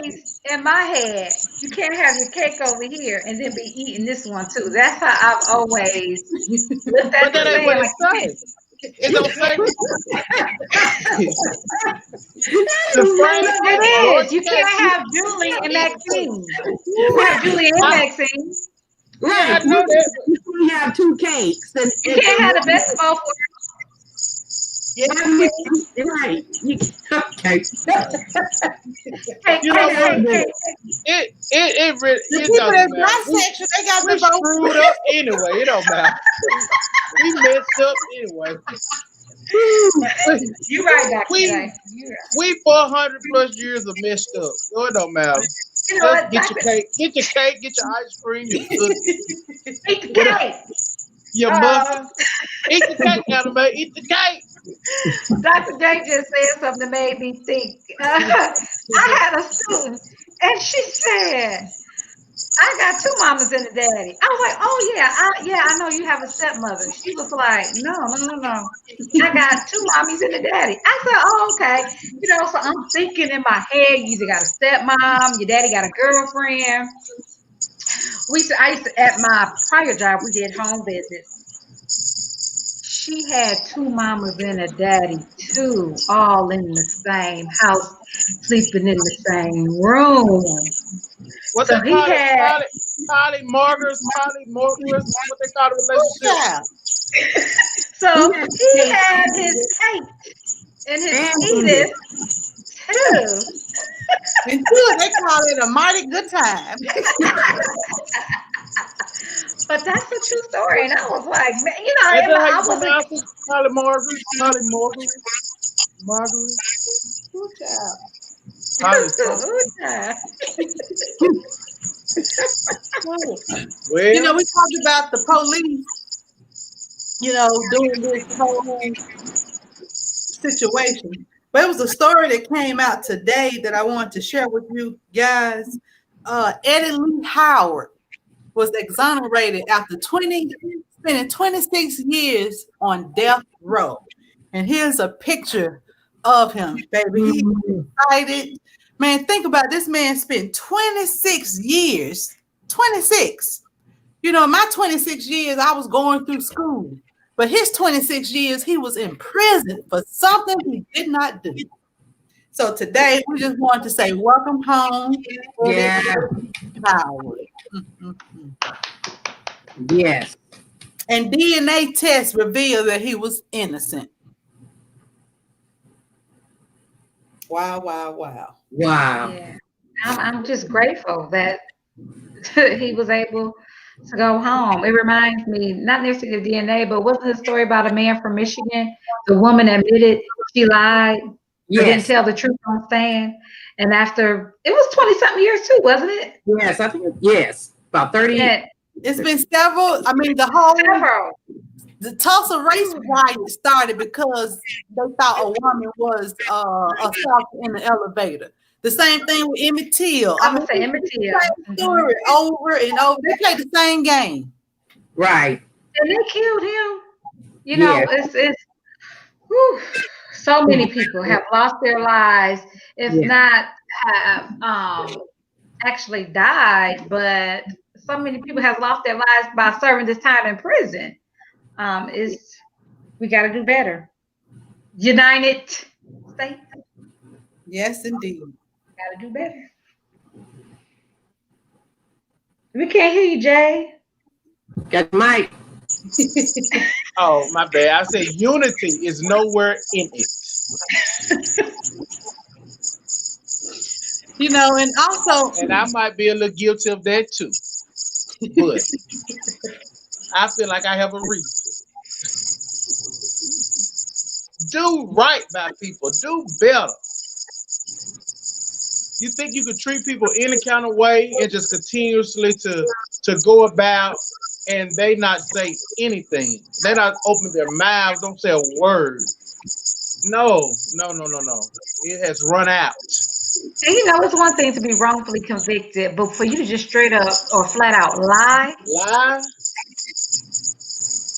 always, in my head, you can't have your cake over here and then be eating this one too. That's how I've always looked but at that the ain't what thing. it says. It don't say. It is. You can't have Julie and Maxine. You have Julie and Maxine. Right. Yeah, I know that. You have two cakes. And You can't have the best of both worlds. Right. Okay. You know what? It really The it people doesn't in my matter. section, they got We the vote. screwed up anyway. It don't matter. We messed up anyway. You're right, Dr. We- J. You're right. We 400 plus years of messed up. So it don't matter. You know what, Just get your cake, get your ice cream, your cookies, Eat the cake. your muffins. Eat the cake, anime. Eat the cake. Dr. J just said something that made me think. I had a student, and she said, I got two mamas and a daddy. I was like, oh yeah, I know you have a stepmother. She was like, no. I got two mommies and a daddy. I said, oh, okay. You know, so I'm thinking in my head, you either got a stepmom, your daddy got a girlfriend. I used to, at my prior job, we did home visits. She had two mamas and a daddy too, all in the same house, sleeping in the same room. What So they he call had- it? Polymorphous, what they call the relationship? Yeah. So he had his cake and his Edith too. And two, they call it a mighty good time. But that's a true story. And I was like, man, you know, Is that I how you was pronounce it? Polymorphous? Margaret? Good job. Well, You know, we talked about the police, you know, doing this whole situation. But it was a story that came out today that I wanted to share with you guys. Eddie Lee Howard was exonerated after spending 26 years on death row. And here's a picture of him, baby. He's excited. Man, think about it. This man spent 26 years. 26. You know, my 26 years, I was going through school. But his 26 years, he was in prison for something he did not do. So today, we just wanted to say, welcome home, Yeah. Howard. Yes. And DNA tests revealed that he was innocent. Wow, wow, wow. Wow. Yeah. I'm just grateful that he was able to go home. It reminds me, not necessarily of DNA, but wasn't the story about a man from Michigan? The woman admitted she lied, or didn't Yes. tell the truth on stand. And after, it was 20-something years too, wasn't it? Yes. I think, yes. About 30. And It's been several, I mean, several. the Tulsa race riot started because they thought a woman was assaulted in the elevator. The same thing with Emmett Till. I'm going to say Emmett Till. Same story over and over. They played the same game. Right. And they killed him. You know, Yeah. it's whew, so many people have lost their lives, if not have actually died, but so many people have lost their lives by serving this time in prison. We got to do better. United States. Yes, indeed. Got to do better. We can't hear you, Jay. Got the mic. oh, my bad. I said unity is nowhere in it. You know, and also, And I might be a little guilty of that too. But I feel like I have a reason. Do right by people. Do better. You think you could treat people any kind of way and just continuously to go about and they not say anything. They not open their mouths, don't say a word. No, no, no, no, no. It has run out. And it's one thing to be wrongfully convicted, but for you to just straight up or flat out lie, Lie.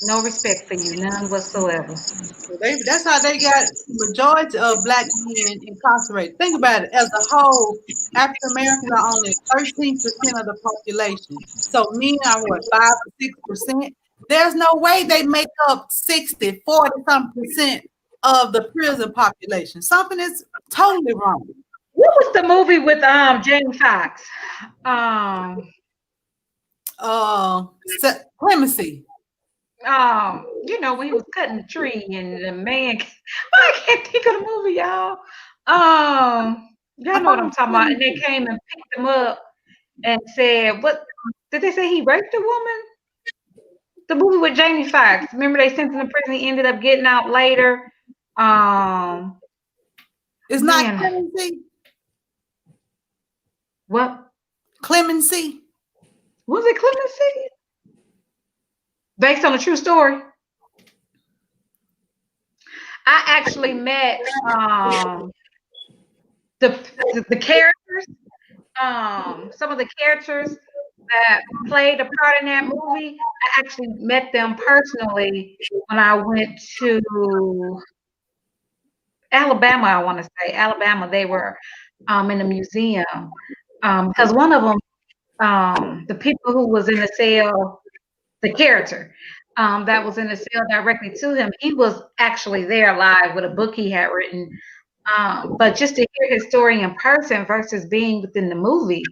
no respect for you, none whatsoever. That's how they got the majority of black men incarcerated. Think about it. As a whole, African Americans are only 13% of the population. So men are what, 5 or 6%? There's no way they make up 60, 40 something percent of the prison population. Something is totally wrong. What was the movie with Jamie Foxx? Clemency. When he was cutting the tree and the man, I can't think of the movie, y'all. Y'all know what I'm talking about. And they came and picked him up and said, what did they say? He raped a woman? The movie with Jamie Foxx. Remember they sent him to prison, he ended up getting out later. It's not Clemency. What? Clemency. Was it Clemency? Based on a true story. I actually met the characters, some of the characters that played a part in that movie. I actually met them personally when I went to Alabama. I want to say Alabama. They were in the museum because one of them, the people who was in the cell, the character that was in the cell directly to him, he was actually there live with a book he had written. But just to hear his story in person versus being within the movie,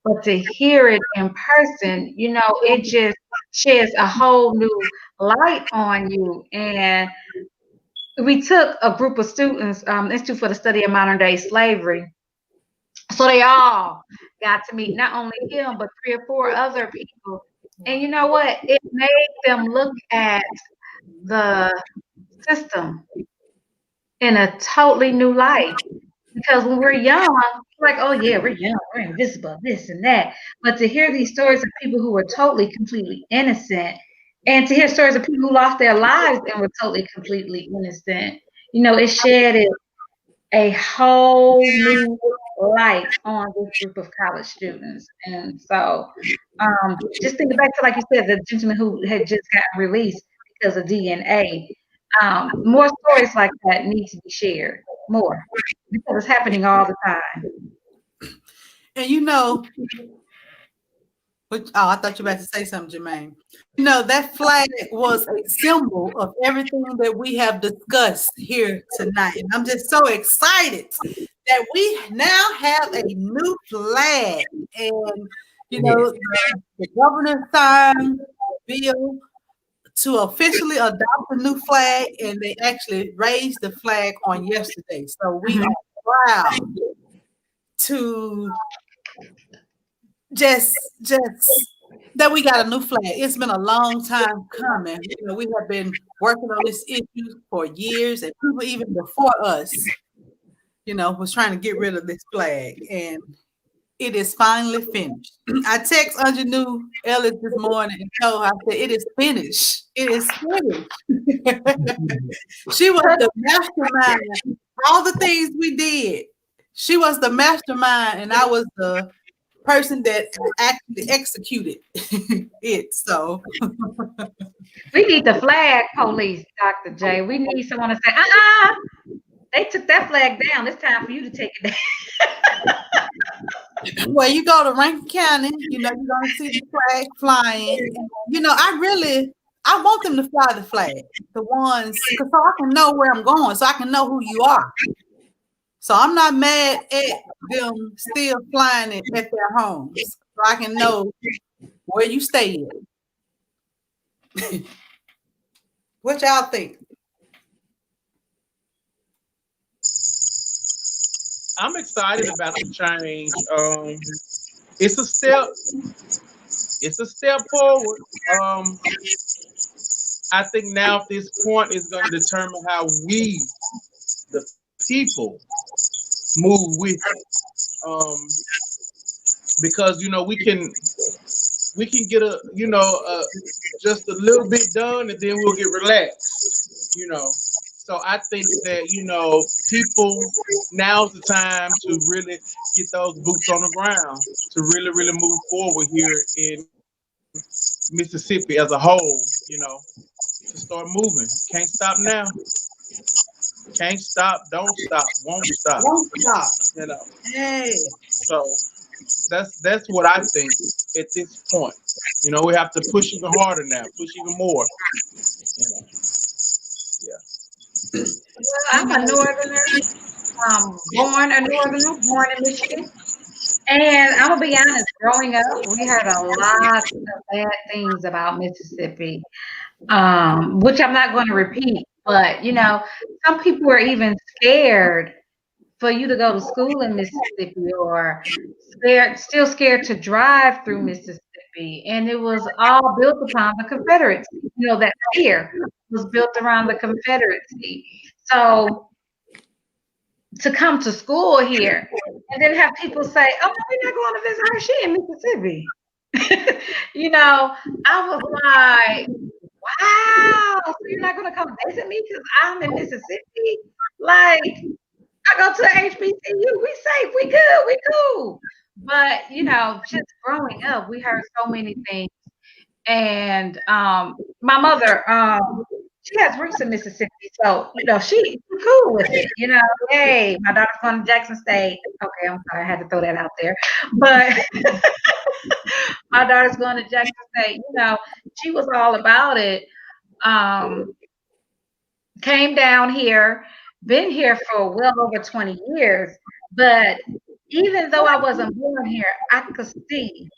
but to hear it in person, it just sheds a whole new light on you. And we took a group of students, Institute for the Study of Modern Day Slavery. So they all got to meet not only him, but 3 or 4 other people. And you know what? It made them look at the system in a totally new light. Because when we're young, we're like, oh yeah, we're young, we're invisible, this and that. But to hear these stories of people who were totally, completely innocent, and to hear stories of people who lost their lives and were totally, completely innocent, it shed a whole new light on this group of college students. And so just think back to, like you said, the gentleman who had just gotten released because of DNA. More stories like that need to be shared more because it's happening all the time. And I thought you were about to say something, Jermaine. That flag was a symbol of everything that we have discussed here tonight. And I'm just so excited that we now have a new flag. And, the governor signed a bill to officially adopt a new flag, and they actually raised the flag on yesterday. So we are proud to just that we got a new flag. It's been a long time coming. We have been working on this issue for years, and people even before us, was trying to get rid of this flag, and it is finally finished. I text Anjanou Ellis this morning and told her, I said, it is finished. It is finished. She was the mastermind. All the things we did, she was the mastermind, and I was the person that actually executed it. So we need the flag police, Dr. J. We need someone to say, they took that flag down. It's time for you to take it down. Well, you go to Rankin County, you're going to see the flag flying. I want them to fly the flag, the ones, so I can know where I'm going, so I can know who you are. So I'm not mad at them still flying it at their homes, so I can know where you stay at. What y'all think? I'm excited about the change. It's a step. It's a step forward. I think now at this point is going to determine how we, the people, move with it. Because we can we can get just a little bit done, and then we'll get relaxed. So I think that people, now's the time to really get those boots on the ground to really, really move forward here in Mississippi as a whole. To start moving. Can't stop now. Can't stop. Don't stop. Won't stop. Don't stop. Hey. So that's what I think at this point. We have to push even harder now. Push even more. Yeah. Well, I'm a northerner, born a northerner, born in Michigan. And I'm gonna be honest, growing up, we heard a lot of bad things about Mississippi, which I'm not going to repeat. But some people were even scared for you to go to school in Mississippi, or still scared to drive through Mississippi. And it was all built upon the Confederacy. That fear was built around the Confederacy. So to come to school here and then have people say, "Oh, no, we're not going to visit her. She in Mississippi." I was like, wow, so you're not going to come visit me because I'm in Mississippi? Like, I go to HBCU, we safe, we good, we cool. But, just growing up, we heard so many things. And my mother, she has roots in Mississippi, so she's cool with it. Hey, my daughter's going to Jackson State. Okay, I'm sorry, I had to throw that out there, but my daughter's going to Jackson State. She was all about it. Came down here, been here for well over 20 years, but even though I wasn't born here, I could see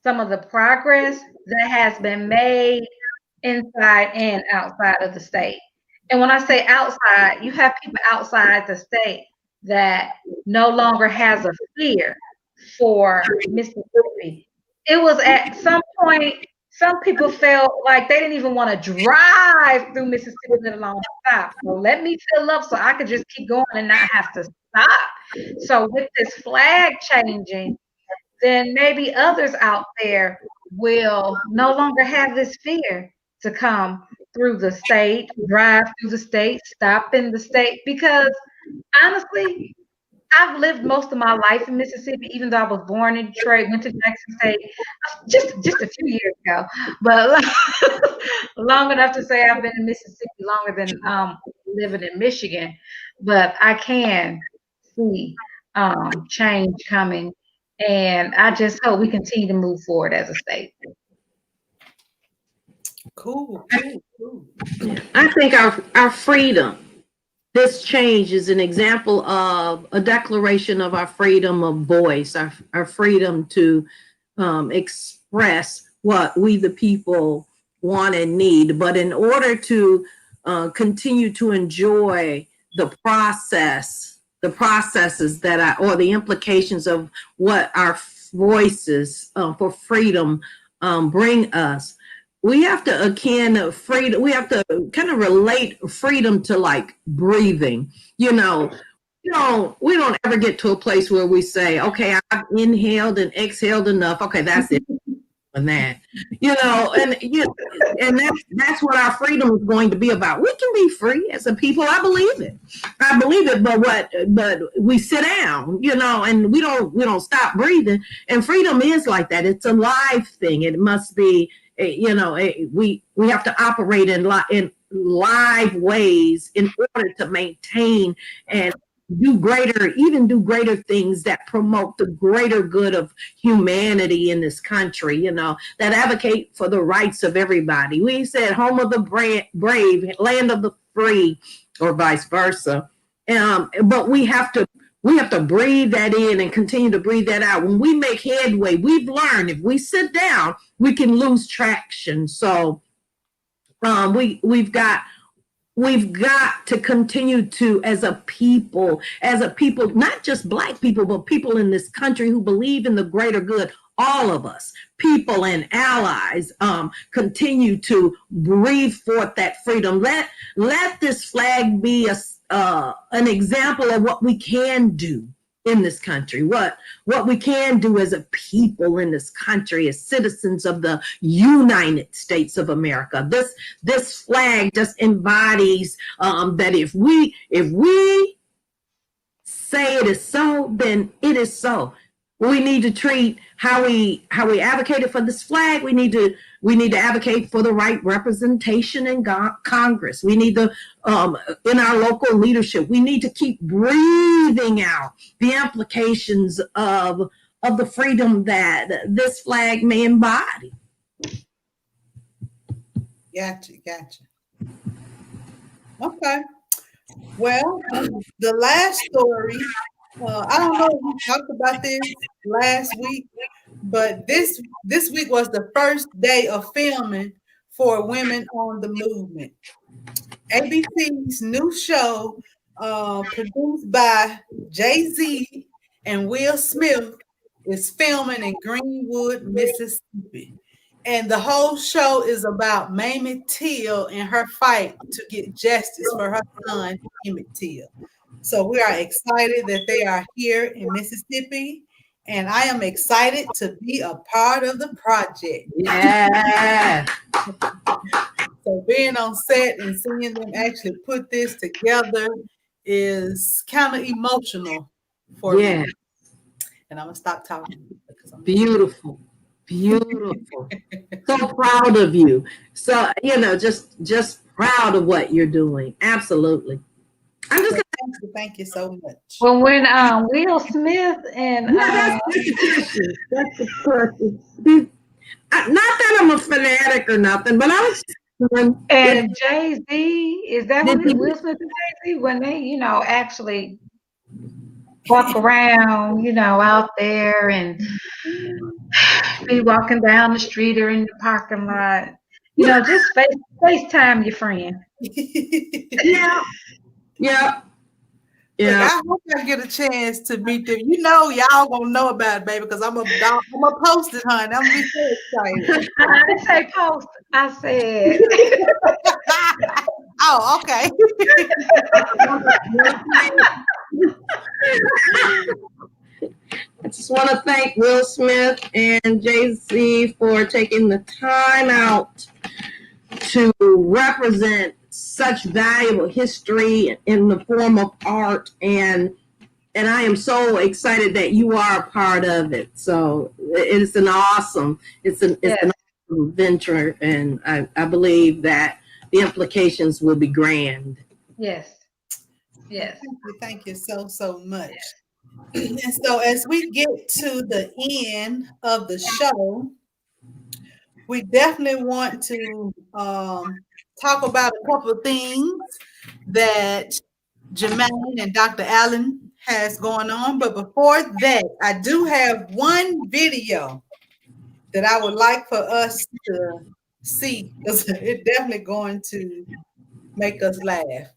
some of the progress that has been made inside and outside of the state. And when I say outside, you have people outside the state that no longer has a fear for Mississippi. It was at some point, some people felt like they didn't even want to drive through Mississippi, let alone stop. So let me fill up so I could just keep going and not have to stop. So with this flag changing, then maybe others out there will no longer have this fear to come through the state, drive through the state, stop in the state. Because honestly, I've lived most of my life in Mississippi, even though I was born in Detroit, went to Jackson State just a few years ago, but long enough to say I've been in Mississippi longer than living in Michigan. But I can see change coming, and I just hope we continue to move forward as a state. Cool. I think our freedom, this change is an example of a declaration of our freedom of voice, our freedom to express what we the people want and need. But in order to continue to enjoy the processes that or the implications of what our voices for freedom bring us, we have to freedom. We have to kind of relate freedom to like breathing. We don't ever get to a place where we say, okay, I've inhaled and exhaled enough. Okay, that's it. And that, and that's what our freedom is going to be about. We can be free as a people. I believe it. But we sit down, and we don't stop breathing. And freedom is like that. It's a live thing. It must be. We have to operate in live ways in order to maintain and do greater things that promote the greater good of humanity in this country, that advocate for the rights of everybody. We said home of the brave, land of the free, or vice versa. But we have to breathe that in and continue to breathe that out. When we make headway, we've learned if we sit down, we can lose traction. So we've got to continue to, as a people, not just Black people, but people in this country who believe in the greater good, all of us, people and allies, continue to breathe forth that freedom. Let this flag be an example of what we can do in this country, what we can do as a people in this country, as citizens of the United States of America. This flag just embodies that if we say it is so, then it is so. We need to treat how we advocated for this flag. We need to advocate for the right representation in Congress. We need to in our local leadership. We need to keep breathing out the implications of the freedom that this flag may embody. Gotcha. Okay. Well, the last story, I don't know if we talked about this last week, but this week was the first day of filming for Women on the Movement. ABC's new show, produced by Jay-Z and Will Smith, is filming in Greenwood, Mississippi. And the whole show is about Mamie Till and her fight to get justice for her son, Emmett Till. So we are excited that they are here in Mississippi, and I am excited to be a part of the project. Yeah. So being on set and seeing them actually put this together is kind of emotional for me. And I'm gonna stop talking because I'm Beautiful. So proud of you. So, just proud of what you're doing. Absolutely. I'm just gonna thank you so much. Well, when Will Smith and that's the person. Not that I'm a fanatic or nothing, but I was and Jay-Z, is that when Will Smith and Jay-Z, when they, actually walk around, out there and be walking down the street or in the parking lot, just FaceTime your friend. Yeah. Look, I hope I get a chance to meet them. Y'all gonna know about it, baby, because I'm a post it, honey. I'm gonna be so excited. I didn't say post. I said. Oh, okay. I just want to thank Will Smith and Jay-Z for taking the time out to represent such valuable history in the form of art, and I am so excited that you are a part of it. So it's an awesome venture, and I believe that the implications will be grand. Yes. Thank you so much. And so as we get to the end of the show, we definitely want to talk about a couple of things that Jermaine and Dr. Allen has going on. But before that, I do have one video that I would like for us to see, because it's definitely going to make us laugh.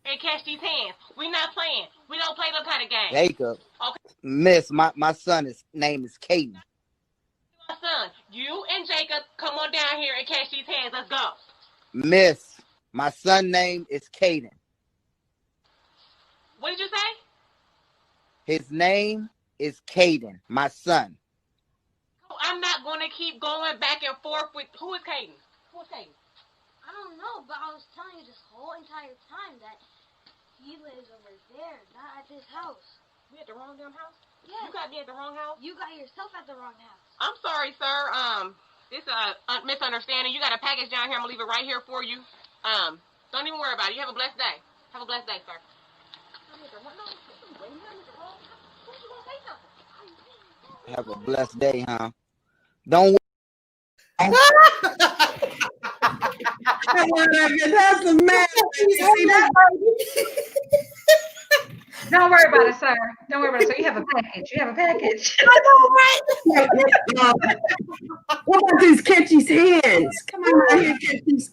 Hey, catch these hands. We not playing. We don't play no kind of game. Jacob. Okay. Miss, my son's name is Caden. My son, you and Jacob, come on down here and catch these hands. Let's go. Miss, my son's name is Caden. What did you say? His name is Caden, my son. I'm not going to keep going back and forth with who is Caden? Who's Caden? I don't know, but I was telling you this whole entire time that he lives over there, not at this house. We at the wrong damn house? Yeah. You got me at the wrong house? You got yourself at the wrong house. I'm sorry, sir. It's a misunderstanding. You got a package down here. I'm gonna leave it right here for you. Don't even worry about it. You have a blessed day. Have a blessed day, sir. Have a blessed day, huh? Don't That's a man. Don't worry about it, sir. Don't worry about it. So you have a package. You have a package. What about these catchy's hands? Come on out here, catchy's.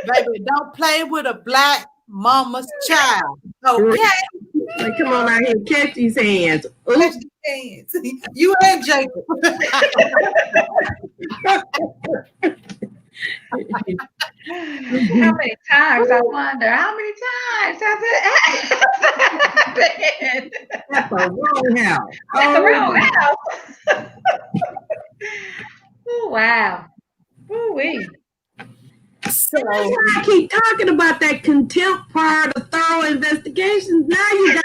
Baby, don't play with a black mama's child. Okay. Like, come on out here, catch these hands. Catch these hands. You and Jacob. How many times I wonder? How many times has it happened? At the wrong house. At the wrong house. Oh wow. Ooh-wee. So That's why I keep talking about that contempt part of thorough investigations. Now you got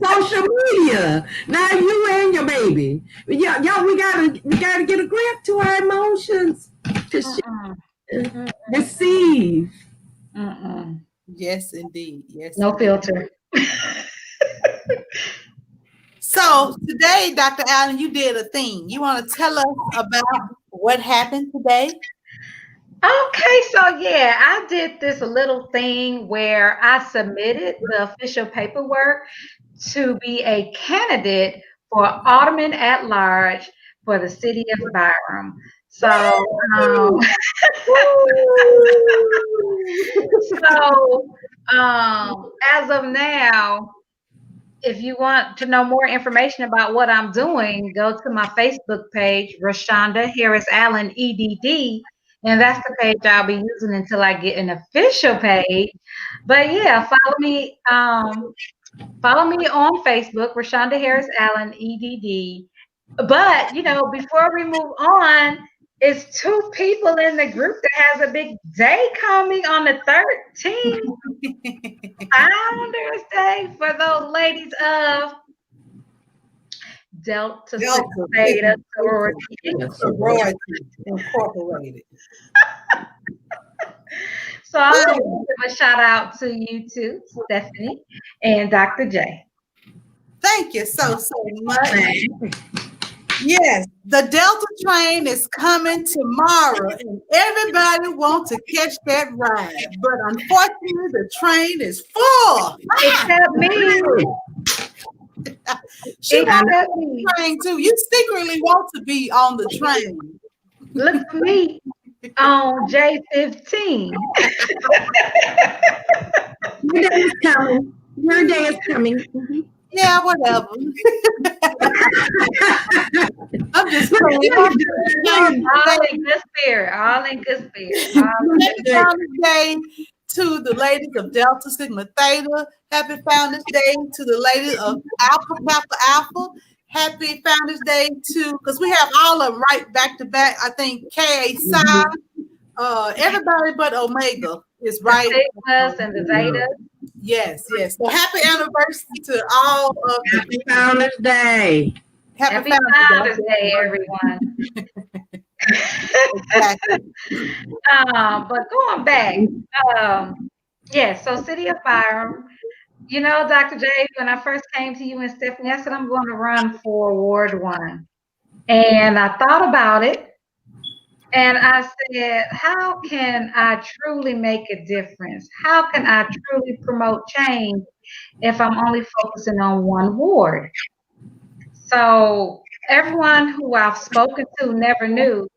social media. Now you and your baby. Yeah, y'all, we gotta get a grip to our emotions. To receive. yes, indeed. Yes. No indeed. filter. So today, Dr. Allen, you did a thing. You want to tell us about what happened today? Okay, so yeah, I did this little thing where I submitted the official paperwork to be a candidate for Alderman at Large for the city of Byram. So, as of now, if you want to know more information about what I'm doing, go to my Facebook page, Rashonda Harris Allen, EDD, and that's the page I'll be using until I get an official page. But yeah, follow me on Facebook, Rashonda Harris Allen, EDD. But before we move on, it's 2 people in the group that has a big day coming on the 13th. Founders Day for those ladies of Delta Theta Sorority Incorporated. So I want to give a shout out to you too, Stephanie and Dr. J. Thank you so much. Yes, the Delta train is coming tomorrow, and everybody wants to catch that ride. But unfortunately, the train is full. Except me. She wants the train too. You secretly want to be on the train. Look for me on J15. Your day is coming. Your day is coming. Yeah, whatever. I'm just playing. All in good spirit. All in good spirit. Happy Founders Day to the ladies of Delta Sigma Theta. Happy Founders Day to the ladies of Alpha Kappa Alpha. Happy Founders Day to, because we have all of them right back to back. I think Ka Psi, everybody but Omega is right. The Sigmas and the Zeta. Yes. So happy anniversary to all of Happy Founders Day. Happy Founders Day, everyone. Exactly. But going back, so City of Byram, Dr. J, when I first came to you and Stephanie, I said I'm going to run for Ward 1. And I thought about it, and I said, how can I truly make a difference? How can I truly promote change if I'm only focusing on one ward? So everyone who I've spoken to never knew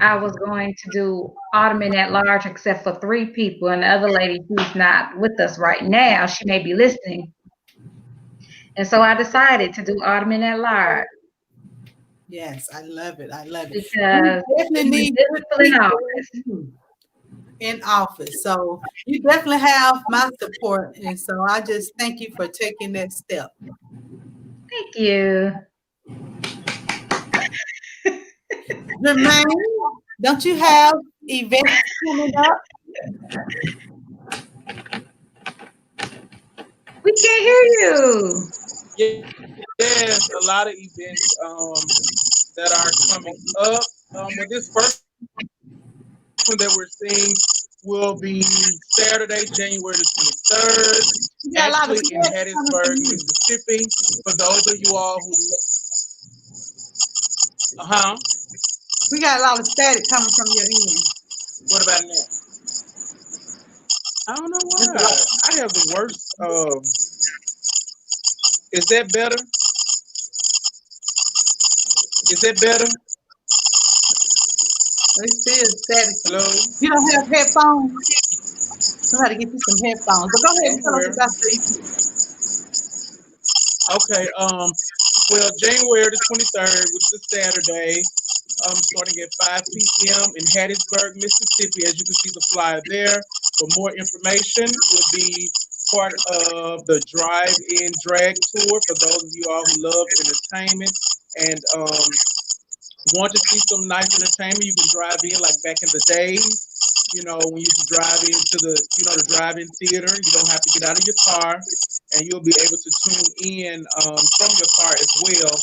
I was going to do Alderman at Large except for 3 people, and the other lady who's not with us right now, she may be listening. And so I decided to do Alderman at Large. Yes, I love it. Because definitely need people in office. So you definitely have my support. And so I just thank you for taking that step. Thank you. Jermaine, don't you have events coming up? We can't hear you. There's a lot of events that are coming up. But this first one that we're seeing will be Saturday, January the 23rd, actually in Hattiesburg, Mississippi. For those of you all who we got a lot of static coming from your end. What about now? I don't know why. I have the worst. Is that better? Is that better? They still static. Hello? You don't have headphones? I got to get you some headphones. But go ahead and tell us about the Okay. Well, January the 23rd, which is a Saturday, starting at 5 p.m. in Hattiesburg, Mississippi. As you can see the flyer there. For more information, will be part of the drive-in drag tour for those of you all who love entertainment and want to see some nice entertainment. You can drive in like back in the days, you know, when you used to drive into the, you know, the drive-in theater. You don't have to get out of your car, and you'll be able to tune in from your car as well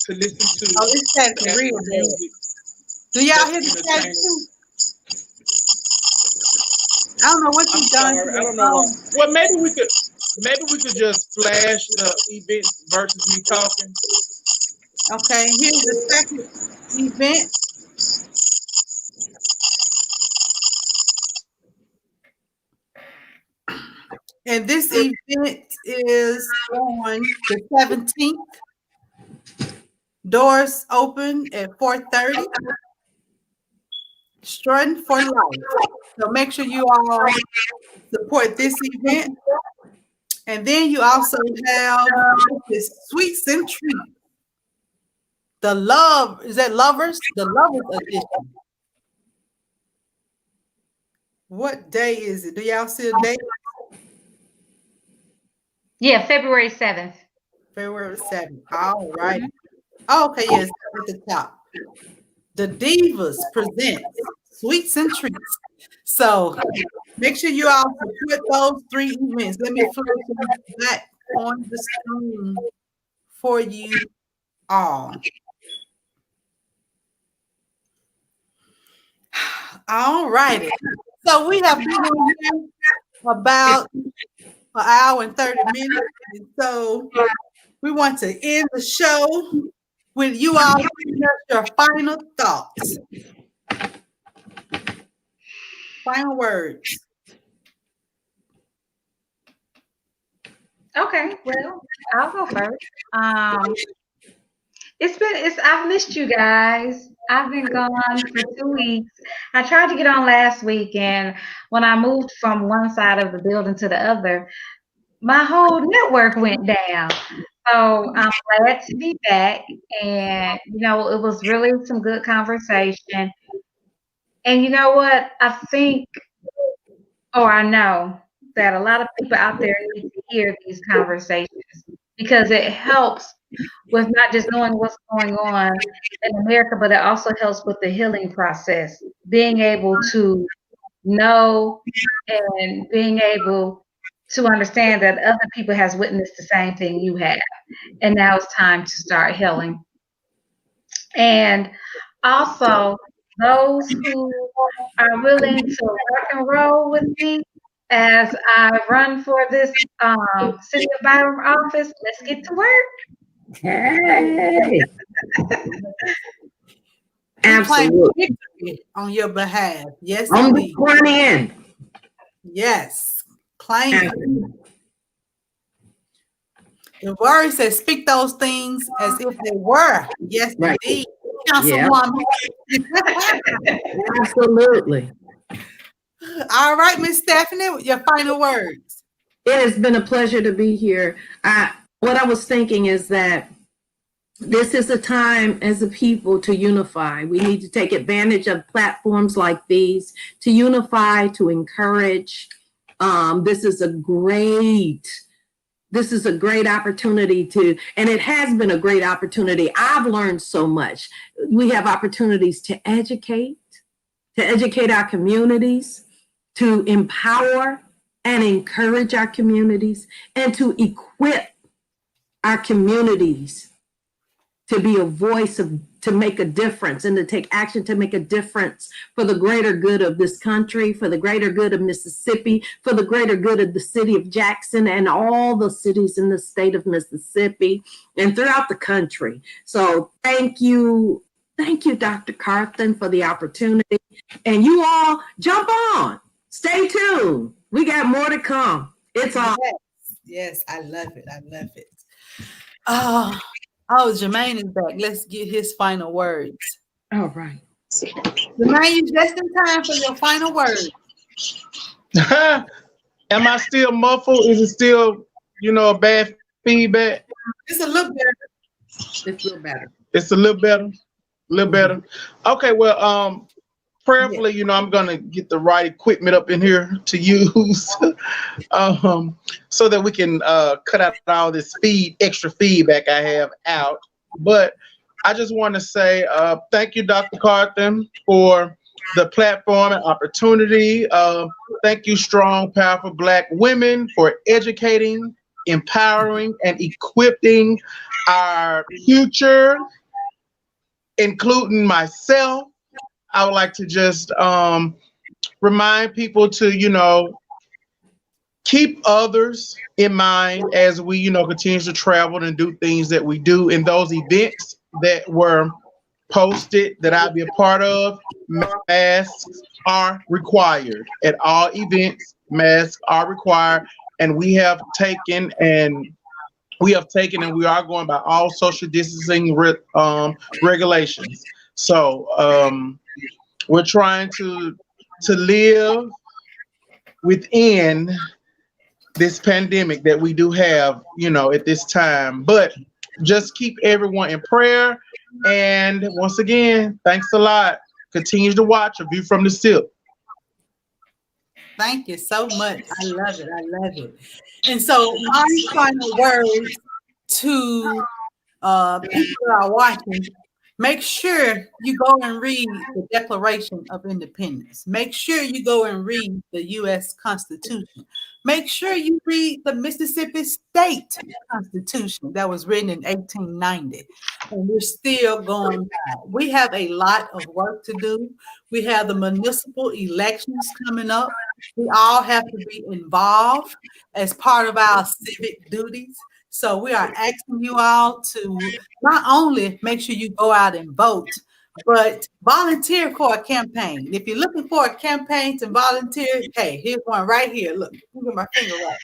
to listen to. Oh, this chat is real good. Do y'all hear the chat too? I don't know what you've done. I don't know. Well, maybe we could just flash the events versus me talking. Okay, here's the second event. And this event is on the 17th. Doors open at 4:30. Strutting for Life. So make sure you all support this event. And then you also have this Sweets and Treats. The Love, is that Lovers? The Lovers edition. What day is it? Do y'all see a date? Yeah, February 7th. February 7th. All right. Oh, okay, yes, at the top. The Divas presents Sweets and Treats. So make sure you all support those 3 events. Let me flip them back on the screen for you all. All righty. So we have been on here about an hour and 30 minutes. And so we want to end the show with you all giving us your final thoughts. Final words. Okay, well, I'll go first. I've missed you guys. I've been gone for 2 weeks. I tried to get on last week, and when I moved from one side of the building to the other, my whole network went down. So I'm glad to be back, and you know, it was really some good conversation. And you know what? I know that a lot of people out there need to hear these conversations because it helps with not just knowing what's going on in America, but it also helps with the healing process. Being able to know and being able to understand that other people has witnessed the same thing you have. And now it's time to start healing. And also those who are willing to rock and roll with me as I run for this City of Byram office, let's get to work. Hey. Absolutely. On your behalf. Yes, on indeed. the front end. Yes. Claim. The word says, speak those things as if they were. Yes, right. Indeed. Councilwoman. Absolutely. All right, Miss Stephanie, your final words. It has been a pleasure to be here. What I was thinking is that this is a time as a people to unify. We need to take advantage of platforms like these to unify, to encourage. This is a great opportunity and it has been a great opportunity. I've learned so much. We have opportunities to educate our communities, to empower and encourage our communities, and to equip our communities to be a voice to make a difference and to take action to make a difference for the greater good of this country, for the greater good of Mississippi, for the greater good of the city of Jackson and all the cities in the state of Mississippi and throughout the country. So thank you, Dr. Carthen, for the opportunity. And you all jump on, stay tuned. We got more to come. It's all. Yes, I love it. I love it. Oh, Jermaine is back. Let's get his final words. All right. Jermaine, you just in time for your final words. Am I still muffled? Is it still, a bad feedback? It's a little better. It's a little better. It's a little better. A little better. Okay, well, prayerfully, you know, I'm gonna get the right equipment up in here to use, so that we can cut out all this extra feedback I have out. But I just want to say thank you, Dr. Carthen, for the platform and opportunity. Thank you, strong, powerful Black women, for educating, empowering, and equipping our future, including myself. I would like to just remind people to, you know, keep others in mind as we, you know, continue to travel and do things that we do. In those events that were posted that I'll be a part of, masks are required. At all events, masks are required. And we have taken and we are going by all social distancing regulations. So we're trying to live within this pandemic that we do have, you know, at this time. But just keep everyone in prayer. And once again, thanks a lot. Continue to watch A View from the SIP. Thank you so much. I love it. I love it. And so my final words to people that are watching, make sure you go and read the Declaration of Independence. Make sure you go and read the U.S. Constitution. Make sure you read the Mississippi State Constitution that was written in 1890. And we're still going back. We have a lot of work to do. We have the municipal elections coming up. We all have to be involved as part of our civic duties. So we are asking you all to not only make sure you go out and vote, but volunteer for a campaign. If you're looking for a campaign to volunteer, hey, here's one right here. Look at my finger right.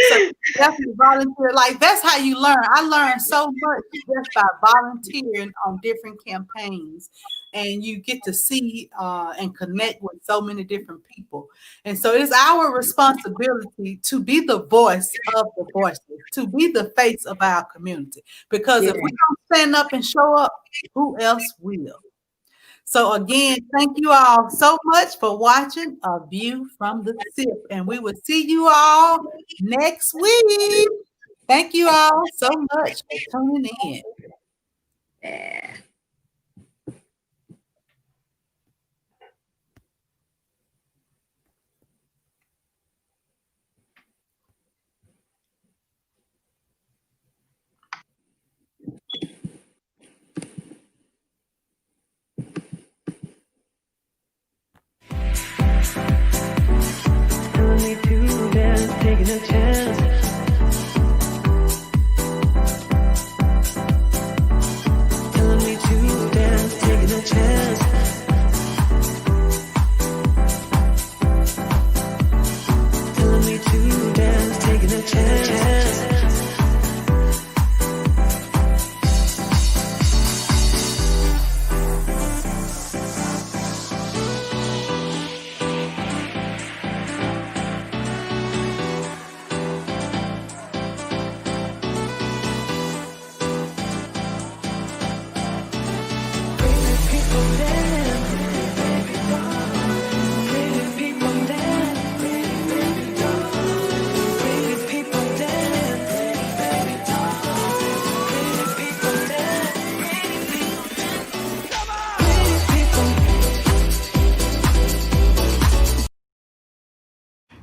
So definitely volunteer. Like, that's how you learn. I learned so much just by volunteering on different campaigns. And you get to see and connect with so many different people. And so it is our responsibility to be the voice of the voiceless, to be the face of our community. Because if we don't stand up and show up, who else will? So again, thank you all so much for watching A View from the SIP. And we will see you all next week. Thank you all so much for tuning in. Yeah. Telling me to dance, taking a chance. Telling me to dance, taking a chance. Telling me to dance, taking a chance.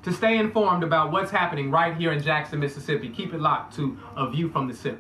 To stay informed about what's happening right here in Jackson, Mississippi, keep it locked to A View from the SIP.